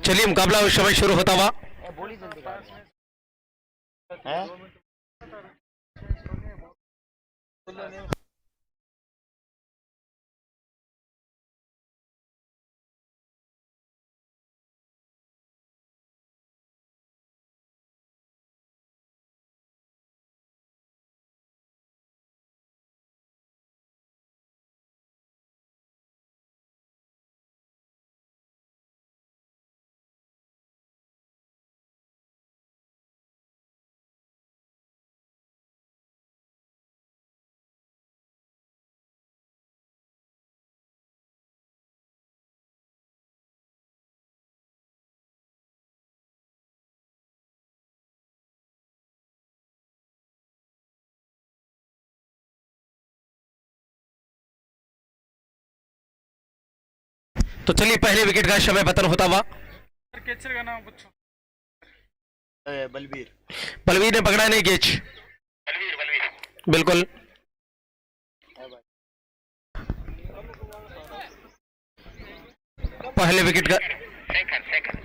चलिए मुकाबला उस समय शुरू होता हुआ। बोली जल्दी कर हैं। तो चलिए पहले विकेट का समय पतन होता हुआ। कैचर का नाम पूछो। बलबीर। बलवीर ने पकड़ा नहीं कैच। बलवीर बलवीर बिल्कुल। पहले विकेट का सेकंड सेकंड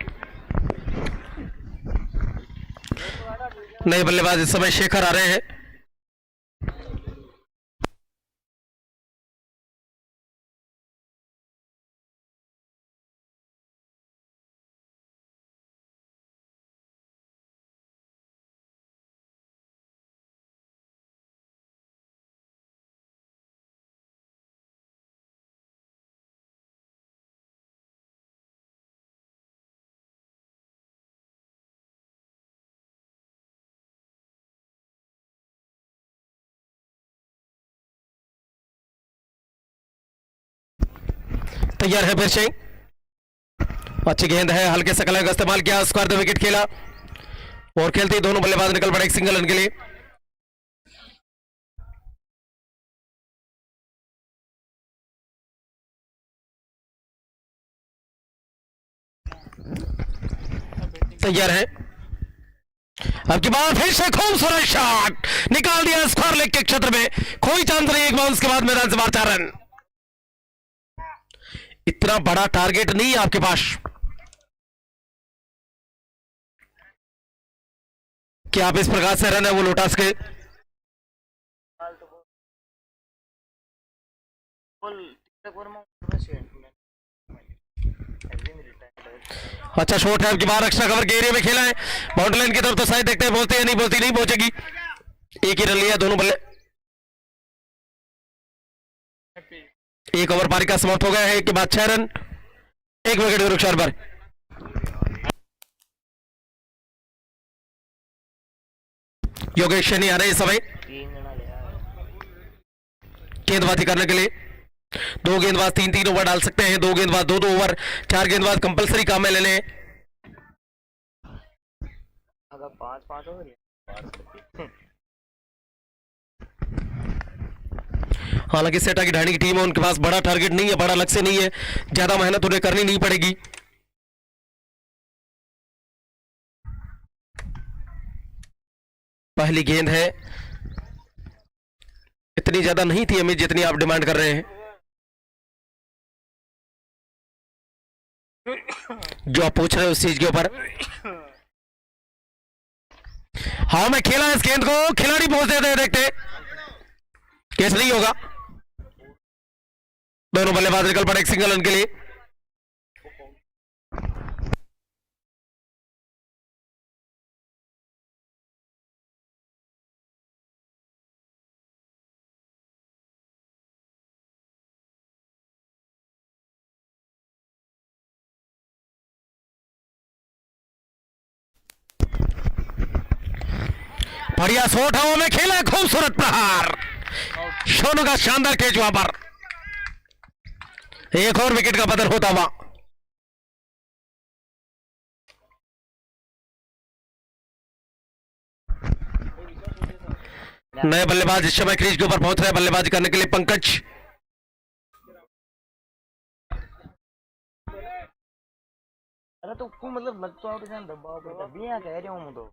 नए बल्लेबाज इस समय शेखर आ रहे हैं। तैयार है फिर से। अच्छी गेंद है, हल्के से कलर का इस्तेमाल किया, स्क्वायर द विकेट खेला और खेलते ही दोनों बल्लेबाज निकल पड़े एक सिंगल रन के लिए। तैयार है। अब की बार फिर से खूबसूरत शॉट निकाल दिया स्क्वायर लेग के क्षेत्र में, कोई चांस नहीं, एक बाउंस के बाद मैदान से बाहर 4 रन। इतना बड़ा टारगेट नहीं है आपके पास कि आप इस प्रकार से रन है वो लौटा सके। अच्छा शॉट है, अब की बार एक्स्ट्रा कवर के एरिया में खेला है, बाउंड्री लाइन की तरफ तो शायद देखते हैं पहुंचते या नहीं पहुंचती, नहीं पहुंचेगी। एक ही रन लिया दोनों बल्ले, एक ओवर पारी का समाप्त हो गया है। एक के बाद 6 रन, 1 विकेट के नुकसान पर। योगेश शनि आ रहे इस समय 3 जना ले आया। गेंदबाजी करने के लिए। 2 गेंदबाज 3-3 ओवर डाल सकते हैं, 2 गेंदबाज 2-2 ओवर, 4 गेंदबाज कंपलसरी काम में ले लें। अगर 5-5 हो गया। हालांकि सेटा की ढाणी की टीम है, उनके पास बड़ा टारगेट नहीं है, बड़ा लक्ष्य नहीं है, ज्यादा मेहनत उन्हें करनी नहीं पड़ेगी। पहली गेंद है, इतनी ज्यादा नहीं थी हमें जितनी आप डिमांड कर रहे हैं। जो आप पूछ रहे हो उस चीज के ऊपर। हाँ मैं खेला इस गेंद को, खिलाड़ी पहुंच देते हैं, देखते केस नहीं होगा। दोनों बल्लेबाज निकल पड़े एक सिंगल रन के लिए। बढ़िया शॉट हवा में खेला, खूबसूरत प्रहार, सोनू का शानदार कैच वहां पर। एक और विकेट का बदल होता हुआ। नए बल्लेबाज इस समय क्रीज के ऊपर पहुंच रहे हैं बल्लेबाजी करने के लिए। पंकज अरे तो को मतलब लग तो आउट जान दबाव पे बिया कह रहा हूं मैं तो।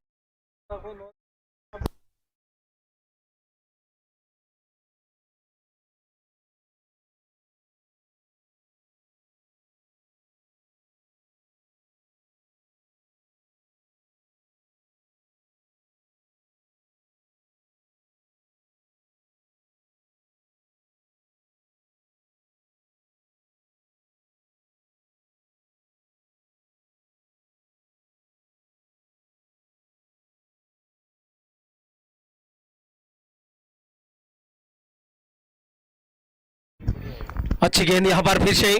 अच्छी गेंद यहां पर फिर से।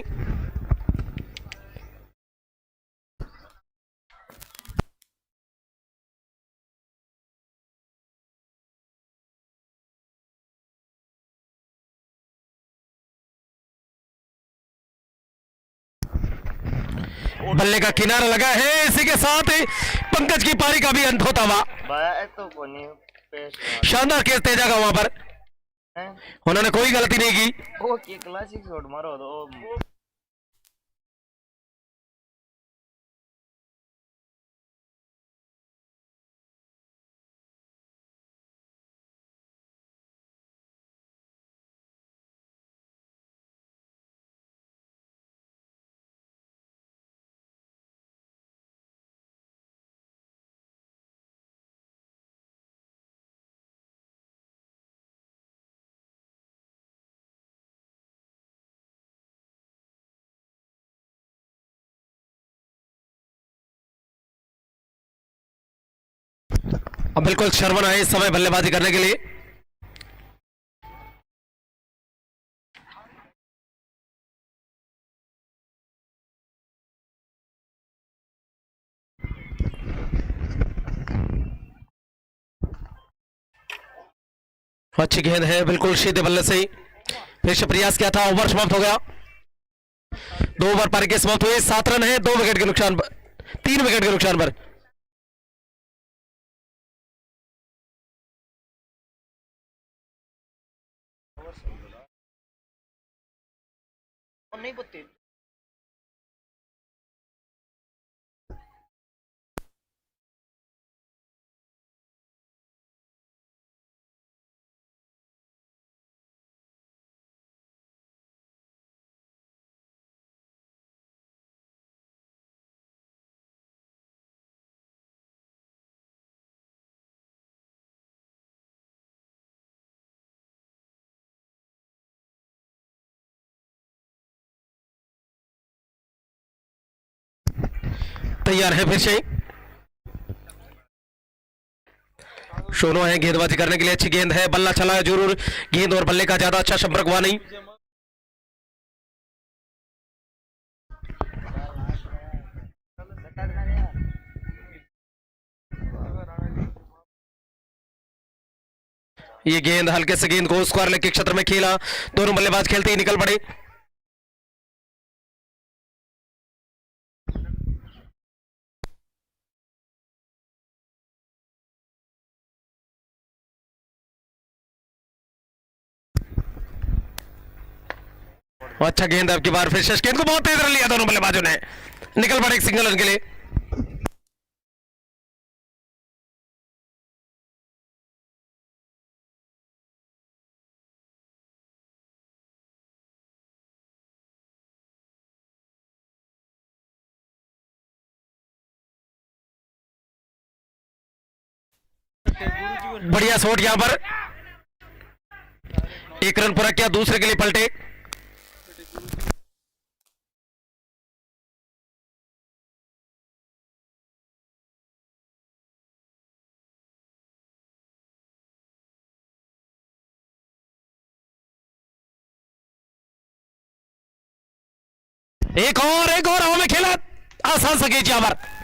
बल्ले का किनारा लगा है, इसी के साथ पंकज की पारी का भी अंत होता हुआ। तो कोनी पेश शानदार केस तेजा का वहां पर, है। उन्होंने कोई गलती नहीं की। ओ की क्लासिक शॉट मारो तो अब बिल्कुल शर्मन आए इस समय बल्लेबाजी करने के लिए। अच्छी गेंद है, बिल्कुल सीधे बल्ले से ही फिर से प्रयास किया था, ओवर समाप्त हो गया। 2 ओवर पारी के समाप्त हुए, 7 रन है, 2 विकेट के नुकसान पर, 3 विकेट के नुकसान पर। नहीं पत्ती तैयार है फिर से सोनो है गेंदबाजी करने के लिए। अच्छी गेंद है, बल्ला चला है जरूर, गेंद और बल्ले का ज्यादा अच्छा संपर्क हुआ नहीं। ये गेंद हल्के से गेंद को स्क्वायर लेग के क्षेत्र में खेला, दोनों बल्लेबाज खेलते ही निकल पड़े। अच्छा गेंद अब की बार फिर शेष गेंद को बहुत तेज रन लिया दोनों बल्लेबाजों ने, निकल पड़े एक सिंगल रन के लिए। बढ़िया शॉट यहां पर, एक रन पूरा किया, दूसरे के लिए पलटे। एक और हवा में खेला, आसान सकेज यहां पर।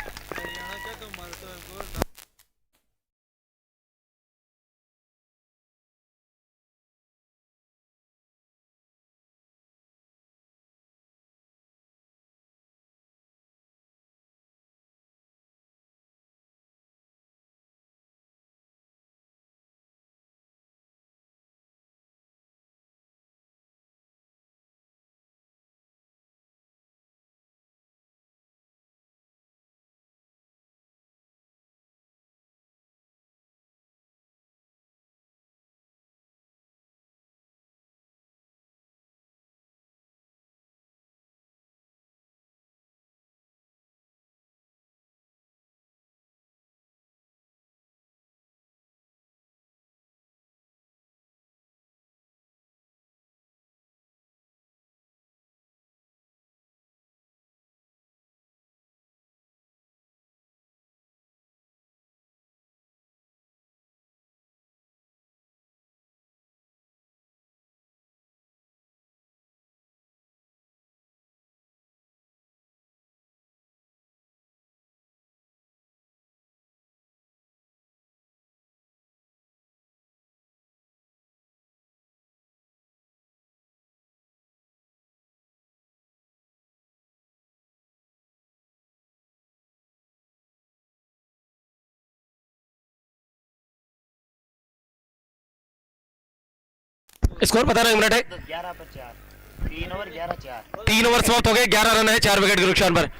स्कोर पता नहीं, मिनट है 11 पर 4, 3 ओवर 11-4। 3 ओवर समाप्त हो गए, 11 रन है, 4 विकेट के नुकसान पर।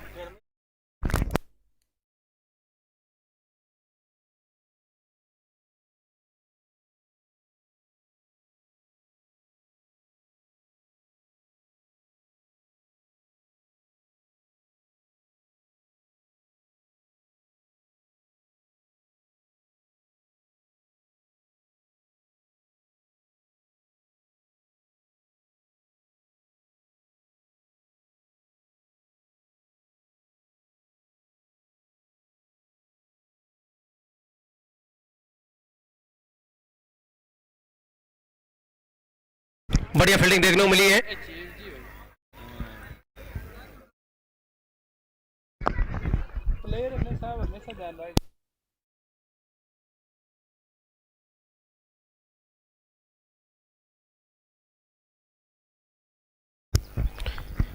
बढ़िया फील्डिंग देखने को मिली है। प्लेयर हमेशा हमेशा ध्यान रहे।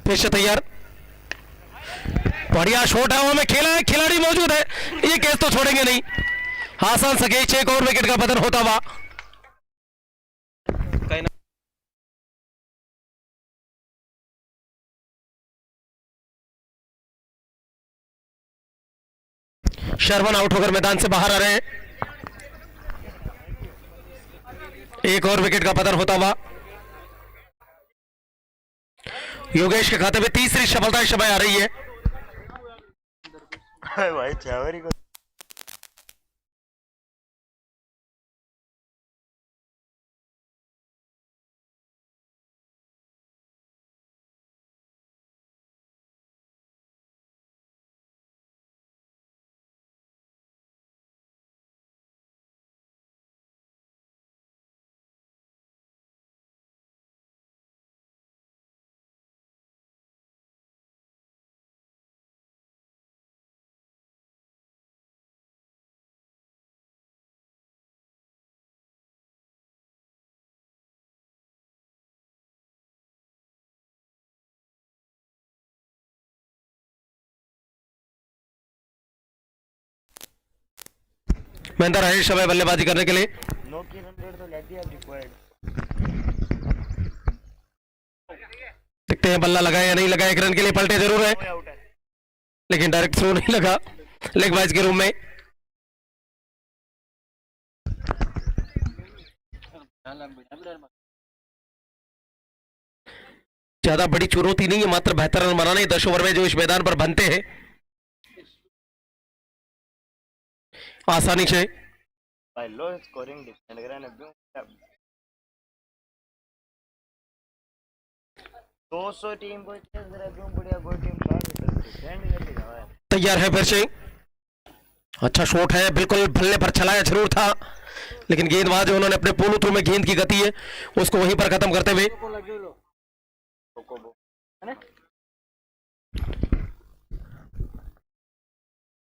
पिच तैयार, बढ़िया शॉट है, में खेला है, खिलाड़ी मौजूद है, ये कैच तो छोड़ेंगे नहीं। आसान सकेज, एक और विकेट का पतन होता हुआ। शर्मन आउट होकर मैदान से बाहर आ रहे हैं, एक और विकेट का पतन होता हुआ। योगेश के खाते में तीसरी सफलता इस समय आ रही है। भाई चावरी को महेंद्र है इस समय बल्लेबाजी करने के लिए। नो की रन रेट तो लेती है रिक्वायर्ड। देखते हैं बल्ला लगा या नहीं लगा, एक रन के लिए पलटे जरूर है आउट है। लेकिन डायरेक्ट थ्रो नहीं लगा लेग बाइज के रूम में। ज्यादा बड़ी चुनौती नहीं है, मात्र बेहतर रन बनाना ही 10 ओवर में जो इस मैदान पर बनते हैं आसानी से। भाई लो स्कोरिंग डिफेंड कर रहे हैं 200 टीम को चेस कर रहा है, बढ़िया कोई टीम डिफेंड करके जावा है। तैयार है फिर से, अच्छा शॉट है, बिल्कुल बल्ले पर चलाया जरूर था लेकिन गेंदबाज उन्होंने अपने पोलो थ्रू में गेंद की गति है उसको वहीं पर खत्म करते हुए।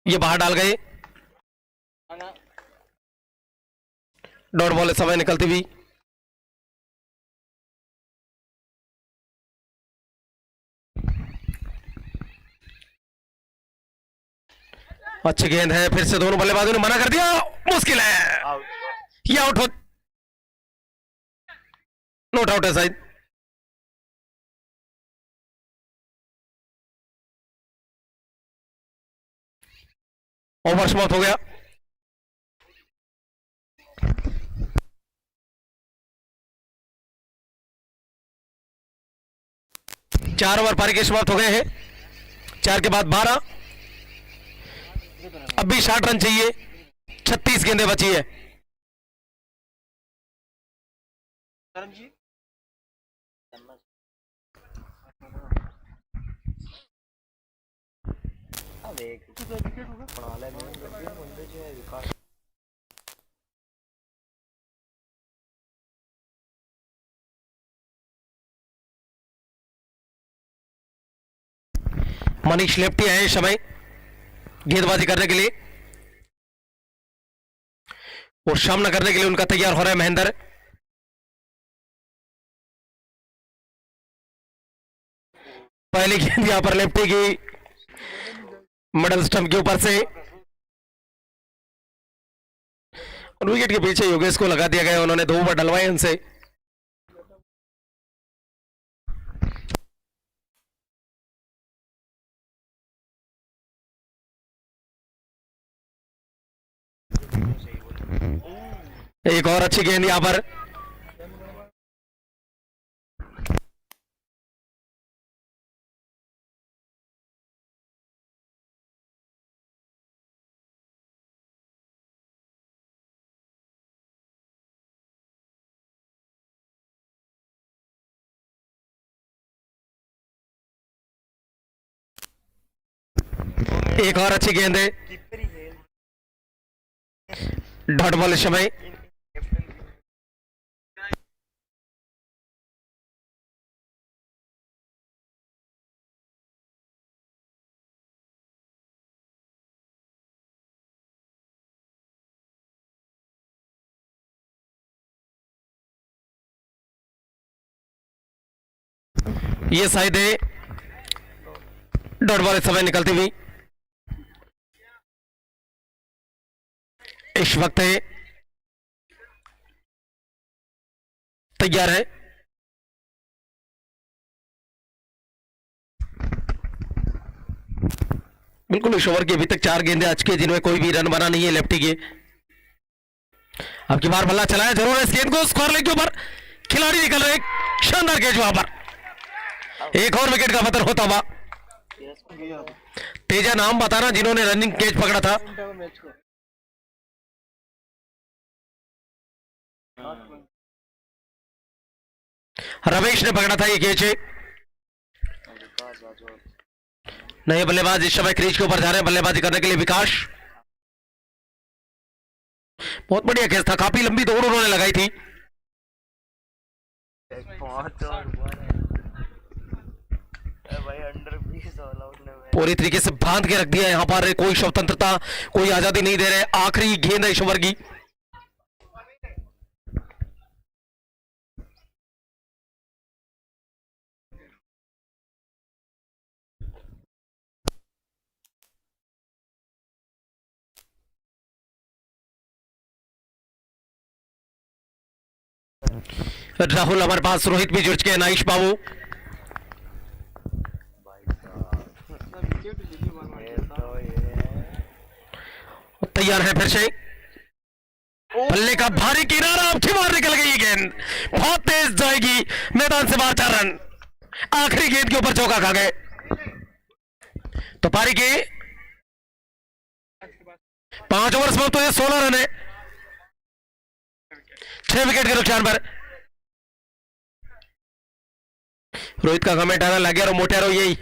ये बाहर डाल गए, डॉट बॉल इस समय निकलती हुई। अच्छी गेंद है, फिर से दोनों बल्लेबाजों ने मना कर दिया, मुश्किल है, आउट। ये आउट हो, नॉट आउट है शायद। ओवर समाप्त हो गया। चार ओवर पारी के समाप्त हो गए हैं, 4 के बाद 12, अब भी 60 रन चाहिए, 36 गेंदें बची है। अब एक बना ले बंदे जो है विकास। मनीष लेफ्टी है इस समय गेंदबाजी करने के लिए और सामना करने के लिए उनका तैयार हो रहा है महेंद्र। पहली गेंद यहां पर लेफ्टी की मिडल स्टंप के ऊपर से और विकेट के पीछे योगेश को लगा दिया गया, उन्होंने 2 ओवर डलवाए उनसे। एक और अच्छी गेंद यहां पर, एक और अच्छी गेंद है, कीपर ही खेल डॉट बॉल इस समय। ये शायद है, डॉट बॉल इस समय निकलती हुई। इस वक्त है तैयार है, बिल्कुल इस ओवर की अभी तक 4 गेंदें आ चुकी है जिनमें कोई भी रन बना नहीं है लेफ्टी के। अब की बार बल्ला चलाया जरूर है, इस गेंद को स्क्वायर लेग के ऊपर खिलाड़ी निकल रहे, शानदार कैच वहां पर, एक और विकेट का पतन होता हुआ। तेजा नाम बताना जिन्होंने रनिंग कैच पकड़ा था। रमेश ने पकड़ा था ये कैच। नए बल्लेबाज इस समय क्रीज के ऊपर जा रहे हैं बल्लेबाजी करने के लिए, विकास। बहुत बढ़िया कैच था, काफी लंबी दौड़ उन्होंने लगाई थी। भाई अंडर 20 ऑल आउट ने पूरी तरीके से बांध के रख दिया यहां पर, कोई स्वतंत्रता कोई आजादी नहीं दे रहे। आखिरी गेंद है इस ओवर की, राहुल हमारे पास, रोहित भी जुड़ चुके हैं, नाइश बाबू तैयार है फिर से। बल्ले का भारी किनारा, अब बाहर निकल गई ये गेंद, बहुत तेज जाएगी, मैदान से बाहर 4 रन। आखिरी गेंद के ऊपर चौका खा गए। तो पारी के 5 ओवर्स में तो ये 16 रन है, 6 विकेट के नुकसान पर। रोहित का कमेंट आना लग गया, मोटे रहो यही।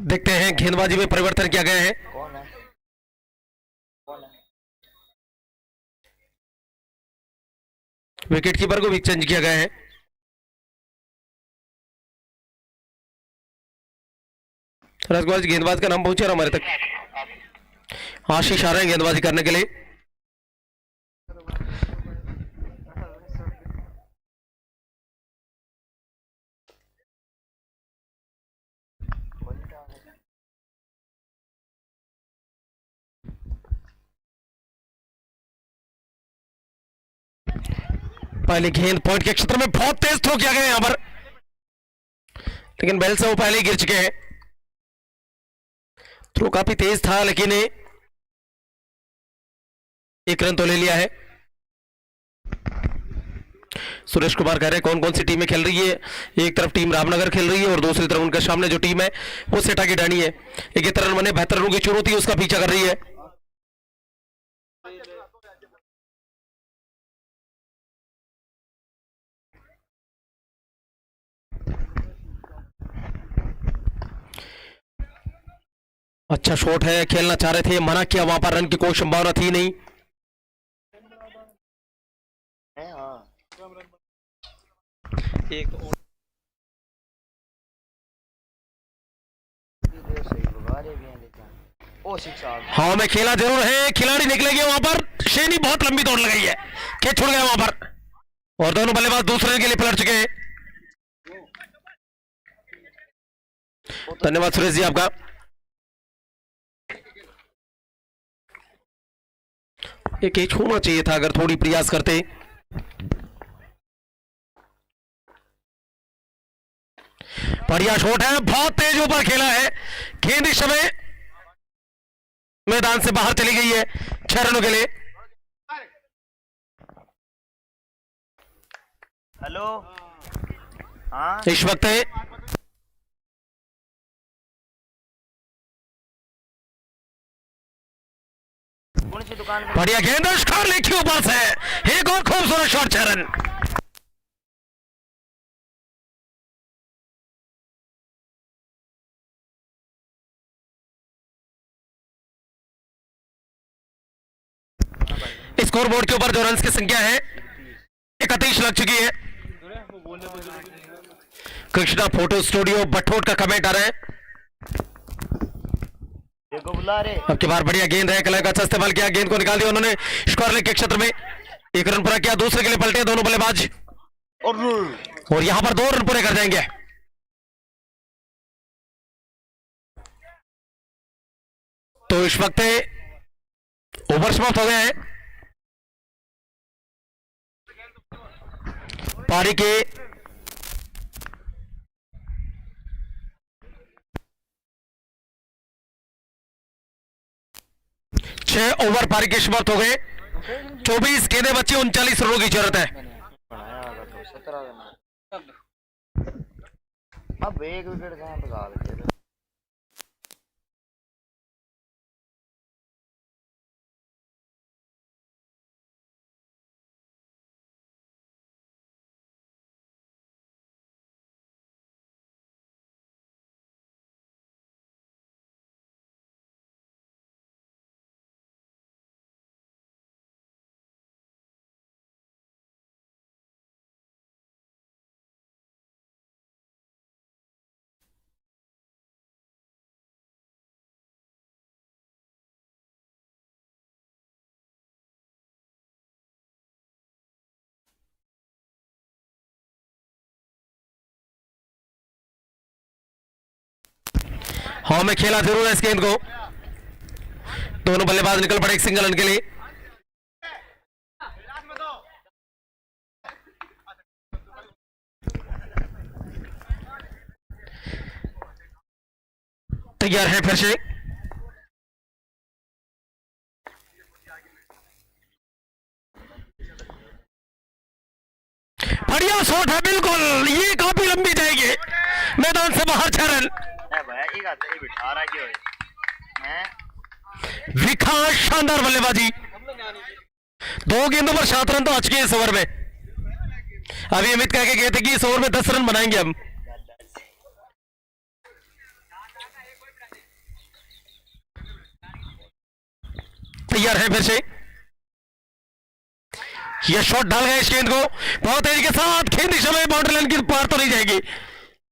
देखते हैं गेंदबाजी में परिवर्तन किया गया है। कौन है? कौन है? विकेट कीपर को भी चेंज किया गया है। रसगोज गेंदबाज का नाम पहुंचा रहा हमारे तक। आशीष आ रहे हैं गेंदबाजी करने के लिए। पहले गेंद पॉइंट के क्षेत्र में बहुत तेज थ्रो किया गया यहां पर, लेकिन बेल से वो पहले ही गिर चुके हैं। थ्रो काफी तेज था, लेकिन 1 रन तो ले लिया है। सुरेश कुमार कह रहे हैं कौन कौन सी टीमें खेल रही है। एक तरफ टीम रामनगर खेल रही है और दूसरी तरफ उनके सामने जो टीम है वो सेटा की डानी है। 71 रन बने, 72 रनों की चुनौती उसका पीछा कर रही है। अच्छा शॉट है, खेलना चाह रहे थे, मना किया, वहां पर रन की कोई संभावना थी नहीं। हाँ, एक तो सही बगा रहे भी हैं लेकिन। ओ 6 आ गया। हाँ में खेला जरूर है, खिलाड़ी निकलेंगे वहां पर। शेनी बहुत लंबी दौड़ लगाई है, कैच छुड़ गया वहां पर और दोनों बल्लेबाज दूसरे के लिए पलट चुके हैं। धन्यवाद सुरेश जी आपका। ये कैच होना चाहिए था अगर थोड़ी प्रयास करते। बढ़िया शॉट है, बहुत तेज ऊपर खेला है, गेंद इस समय मैदान से बाहर चली गई है 6 रनों के लिए। हेलो, हाँ इस वक्त है कौन सी दुकान में? बढ़िया गेंद, स्कोर लिखी ऊपर से, एक और खूबसूरत शॉट, 6 रन। स्कोर बोर्ड के ऊपर जो रन की संख्या है 31 लग चुकी है। कृष्णा फोटो स्टूडियो बठोट का कमेंट आ रहा है। देखो बुला रहे। अब की बार बढ़िया गेंद है, कलर का अच्छा इस्तेमाल किया, गेंद को निकाल दिया उन्होंने स्कोर लेग के क्षेत्र में। 1 रन पूरा किया, दूसरे के लिए पलटे दोनों बल्लेबाज और यहां पर 2 रन पूरे कर जाएंगे। तो इस वक्त ओवर समाप्त हो गया है। पारी के 6 ओवर पारी के समाप्त हो गए। 24 गेंदें बची, 39 रनों की जरूरत है। बनाया होगा तो 17 रन। अब 1 विकेट कहाँ भगा देते। हाँ में खेला जरूर है इस गेंद को, दोनों बल्लेबाज निकल पड़े एक सिंगल रन के लिए। तैयार है फिर से, बढ़िया शॉट है बिल्कुल, ये काफी लंबी जाएगी, मैदान से बाहर 6 रन। बिठा रहा क्यों है? विकास शानदार बल्लेबाजी, 2 गेंदों पर 7 रन तो आ चुके हैं इस ओवर में। अभी अमित कह के गए थे कि इस ओवर में 10 रन बनाएंगे हम। तैयार है फिर से, यह शॉट डाल गए इस गेंद को बहुत तेजी के साथ, खेल दिशा में बाउंड्री लाइन की पार तो नहीं जाएगी,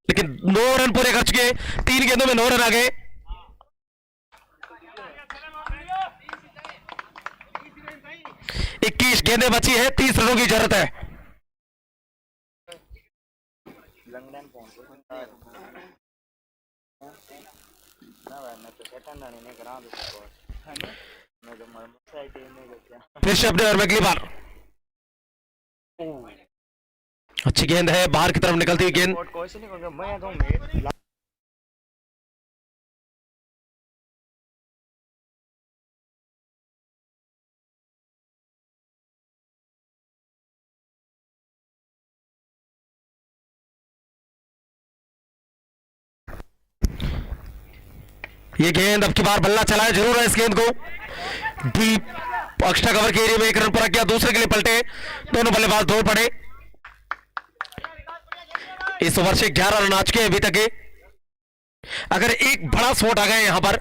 लेकिन 9 रन पूरे कर चुके, 3 गेंदों में 9 रन आ गए। इक्कीस गेंदें बची है, 30 रनों की जरूरत है। लंगड़न पहुंच ना भाई, मैं तो सेकंड रन नहीं करा दो, मैं तो मर साइड टीम में गया। फिर से अपने और में अगली बार, अच्छी गेंद है, बाहर की तरफ निकलती हुई गेंद। कोई नहीं कहूंगा मैं कहूंगा ये गेंद अब की बार बल्ला चलाया जरूर है इस गेंद को, डीप एक्स्ट्रा कवर के एरिया में 1 रन पूरा किया, दूसरे के लिए पलटे, दोनों बल्लेबाज दौड़ पड़े। इस ओवर से 11 रन आ चुके हैं अभी तक के। अगर एक बड़ा शॉट आ गया यहां पर,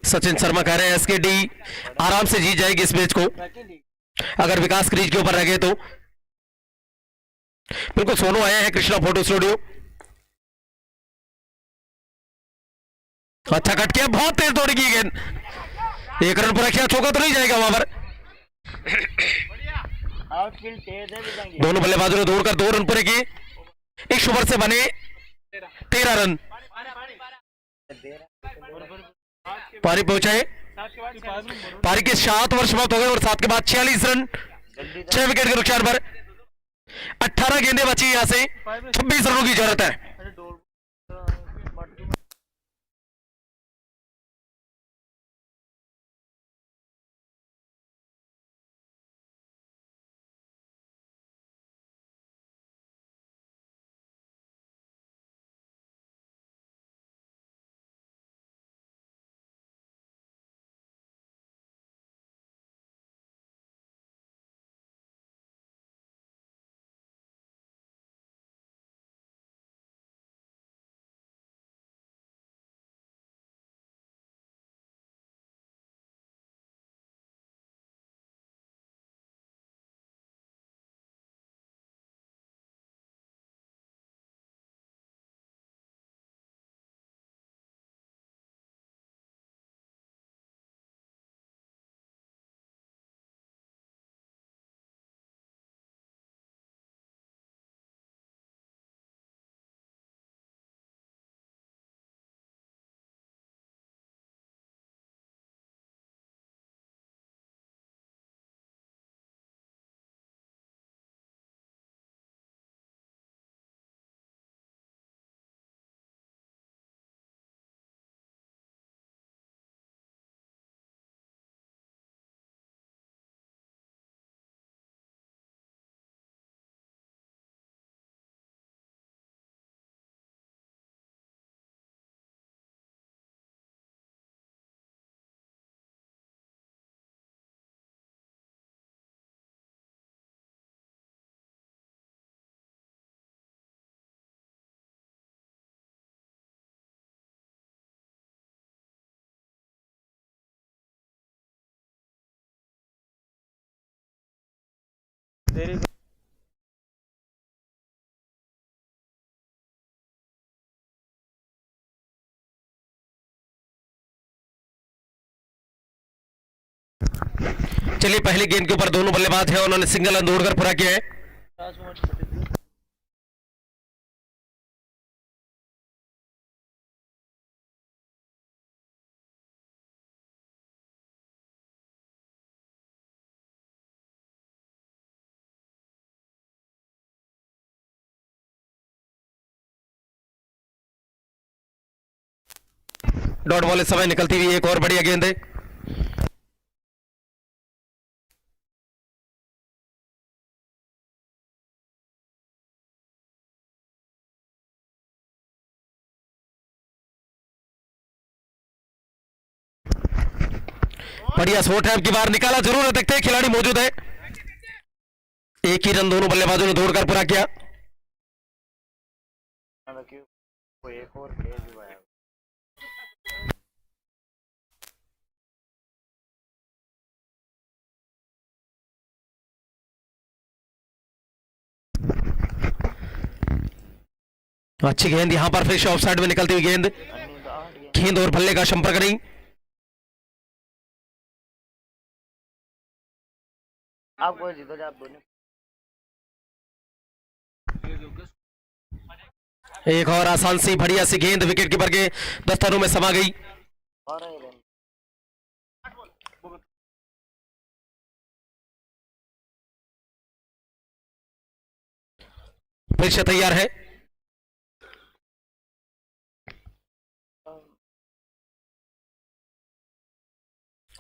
सचिन शर्मा कह रहे हैं एसकेडी आराम से जीत जाएगी इस मैच को, अगर विकास क्रीज के ऊपर रह गए तो। बिल्कुल सोनू आया है कृष्णा फोटो स्टूडियो, अच्छा कट किया, बहुत तेज दौड़ेगी गेंद, 1 रन पूरा किया, चौका तो नहीं जाएगा वहां पर। आउटफील्ड तेज है भी, दोनों बल्लेबाजों ने दौड़कर 2 रन पूरे किए, इस ओवर से बने 13 रन। पारी पहुंचाए, पारी के 7 ओवर समाप्त हो गए और 7 के बाद 46 रन 6 विकेट के नुकसान पर। 18 गेंदें बची यहां से, 26 रनों की जरूरत है। चलिए पहली गेंद के ऊपर दोनों बल्लेबाज हैं, उन्होंने सिंगल रन दौड़कर पूरा किया है। डॉट बॉल इस समय निकलती हुई एक और बढ़िया गेंद है। बढ़िया शॉट है, अब की बार निकाला जरूर है, देखते हैं खिलाड़ी मौजूद है। एक ही रन दोनों बल्लेबाजों ने दौड़कर पूरा किया। वो एक और तेज हुआ है। अच्छी गेंद यहां पर फिर ऑफ साइड में निकलती हुई गेंद, गेंद और बल्ले का संपर्क नहीं। आपको जीतो जा, आप दोनों एक और आसान सी बढ़िया सी गेंद विकेट कीपर के दस्तरों में समा गई। और है रन। फिर से तैयार है।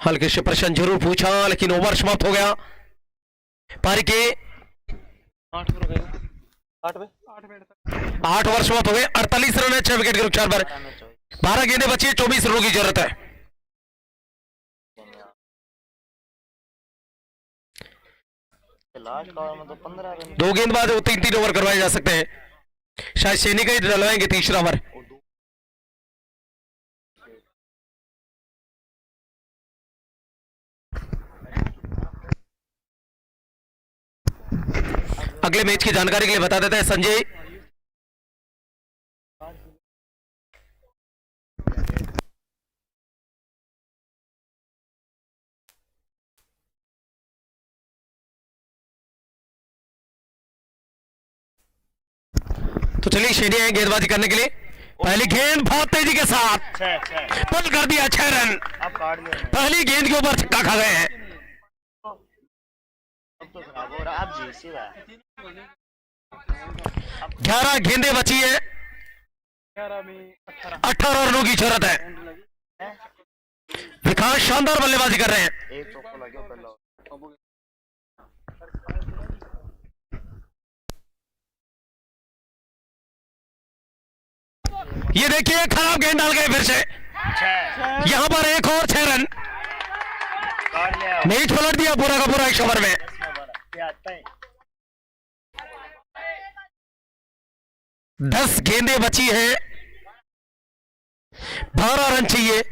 हल्के से प्रश्न जरूर पूछा लेकिन ओवर समाप्त हो गया। पारी के 8 पर हो गए, 8 पे 8 ओवर समाप्त हो गए। 48 रन है 6 विकेट के नुकसान पर। 12 गेंदें बची है, 24 रनों की जरूरत है। लास्ट ओवर में तो 15 रन। 2 गेंदबाज 3-3 ओवर करवाए जा सकते हैं। शायद सैनी का ही डलवाएंगे तीसरा ओवर। अगले मैच की जानकारी के लिए बता देते हैं संजय। तो चलिए शेनी है गेंदबाजी करने के लिए। पहली गेंद बहुत तेजी के साथ पुल कर दिया, 6 रन। अब काट लिया। पहली गेंद के ऊपर छक्का खा गए हैं। अब तो खराब हो रहा है, अब जी सीधा 11 गेंदें बची है, 18 रनों की जरूरत है। विकास शानदार बल्लेबाजी कर रहे हैं। एक तो को लगे पहला। ये देखिए खराब गेंद डाल गए फिर से। यहां पर एक और 6 रन। काट लिया। मैच पलट दिया पूरा का पूरा इस ओवर में। आता है 10 गेंदें बची हैं, 12 रन चाहिए।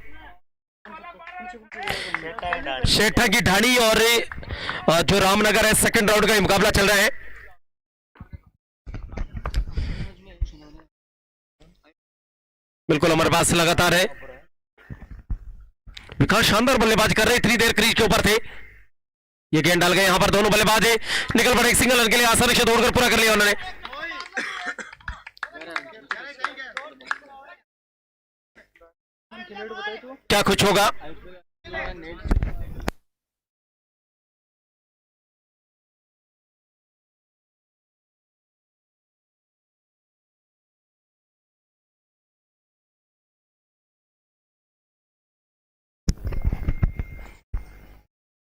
शेठा की ढाणी और जो रामनगर है, सेकंड राउंड का ही मुकाबला चल रहा है। बिल्कुल हमारे पास लगातार है। विकास शानदार बल्लेबाजी कर रहे, इतनी देर क्रीज के ऊपर थे। ये गेंद डाल गए, यहां पर दोनों बल्लेबाज निकल पड़े एक सिंगल रन के लिए। आसानी से दौड़कर पूरा कर लिया उन्होंने। क्या कुछ होगा?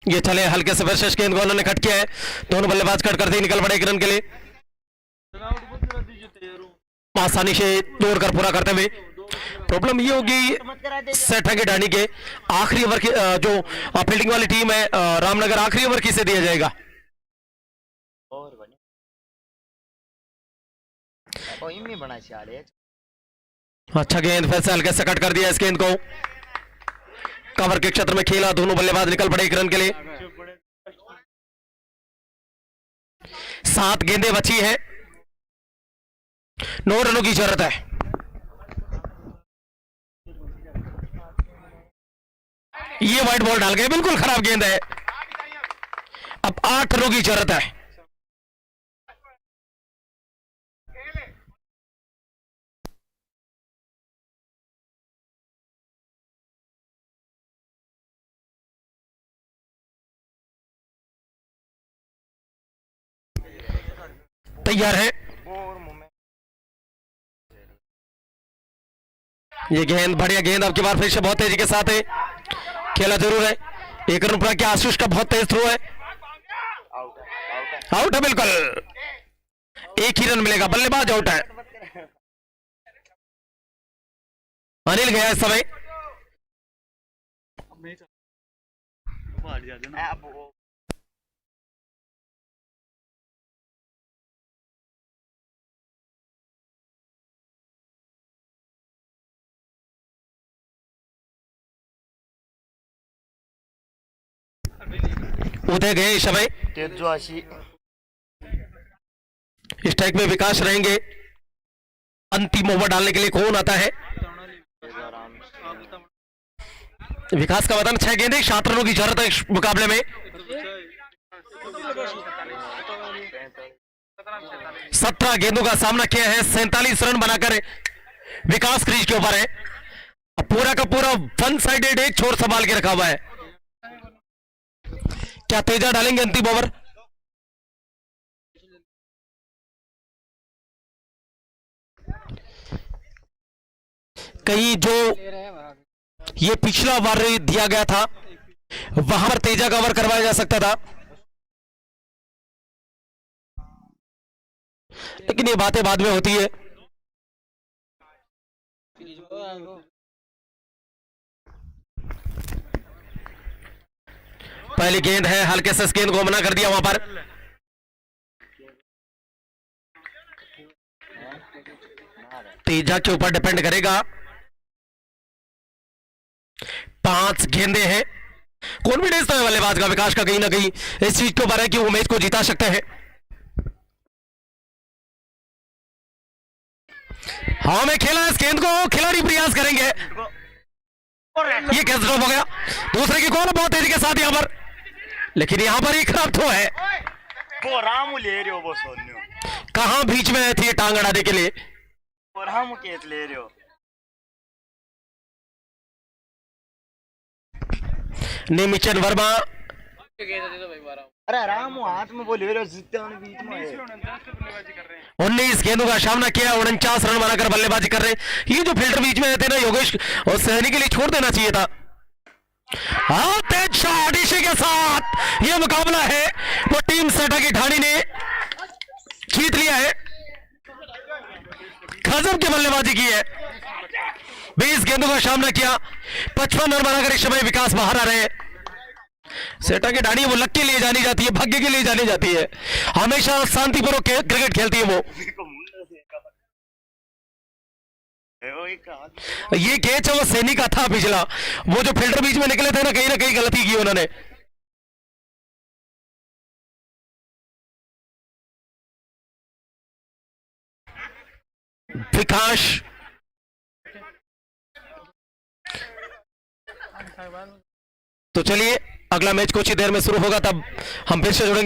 ये चले हल्के से वर्सेस गेंद को उन्होंने कट किया है। दोनों बल्लेबाज कट करते ही निकल पड़े एक रन के लिए। आसानी से दौड़कर पूरा करते हुए। प्रॉब्लम ये होगी सेठा के ढाणी के आखिरी ओवर की जो फील्डिंग वाली टीम है रामनगर, आखिरी ओवर किसे दिया जाएगा? और बने ओ इमी बना चाले। अच्छा गेंद फिर से हल्के से कट कर दिया इस गेंद को। कवर के क्षेत्र में खेला, दोनों बल्लेबाज निकल पड़े एक रन के लिए। 7 गेंदें बची है, 9 रनों की जरूरत है। ये व्हाइट बॉल डाल गए, बिल्कुल खराब गेंद है। अब 8 रनों की जरूरत है। तैयार है। ये गेंद, बढ़िया गेंद आपकी बार फिर से बहुत तेजी के साथ है, खेला जरूर है। एक रन पूरा किया, आशीष का बहुत तेज थ्रो है, आउट है, आउट है। आउट है बिल्कुल, एक ही रन मिलेगा, बल्लेबाज आउट है। अनिल गया इस समय, मैच बाहर जा देना। अब वो उदय गए इस समय, तेजो आशी स्ट्राइक में विकास रहेंगे। अंतिम ओवर डालने के लिए कौन आता है? विकास का मैदान 6 गेंदें, 7 रनों की जरूरत है इस मुकाबले में। 17 गेंदों का सामना किया है, 47 रन बनाकर विकास क्रीज के ऊपर है। अब पूरा का पूरा वन साइडेड एक छोर संभाल के रखा हुआ है। क्या तेजा डालेंगे अंतिम ओवर? कहीं जो ये पिछला ओवर दिया गया था वहां पर तेजा का ओवर करवाया जा सकता था, लेकिन ये बातें बाद में होती है। पहली गेंद है, हल्के से इस गेंद को मना कर दिया वहां पर। तेजा के ऊपर डिपेंड करेगा, 5 गेंदे हैं। कॉन्फिडेंस तो है बल्लेबाज का, विकास का कहीं ना कहीं इस चीज के ऊपर है कि वो मैच को जीता सकते हैं। हाँ मैं खेला इस गेंद को, खिलाड़ी प्रयास करेंगे। ये कैच ड्रॉप हो गया, दूसरे की कॉल बहुत तेजी के साथ यहां पर, लेकिन यहां पर एक खराब थ्रो है। वो रामू ले रहे हो, वो सोन्यो कहां बीच में आई थी ये टांग अड़ाने के लिए। वो रामू केस ले रहे हो। निमिचन वर्मा, अरे रामू हाथ में वो ले रहे हो, जीतते होने बीच में है। 19 गेंदों का सामना किया, 49 रन बनाकर बल्लेबाजी कर रहे। ये जो फील्डर बीच में थे ना योगेश और सहनी के लिए छोड़ देना चाहिए था। हाँ तेज शॉट, इसी के साथ ये मुकाबला है वो टीम सेठा की ढाणी ने जीत लिया है। गजब की बल्लेबाजी की है, 20 गेंदों का सामना किया, 55 रन बनाकर इस समय विकास बाहर आ रहे हैं। सेठा की ढाणी वो लक के लिए जानी जाती है, भाग्य के लिए जानी जाती है, हमेशा शांतिपूर्वक क्रिकेट खेलती है वो। ये कैच है वो सैनी का था पिछला, वो जो फील्डर बीच में निकले थे ना कहीं गलती की उन्होंने। विकास तो चलिए अगला मैच कुछ ही देर में शुरू होगा, तब हम फिर से जुड़ेंगे।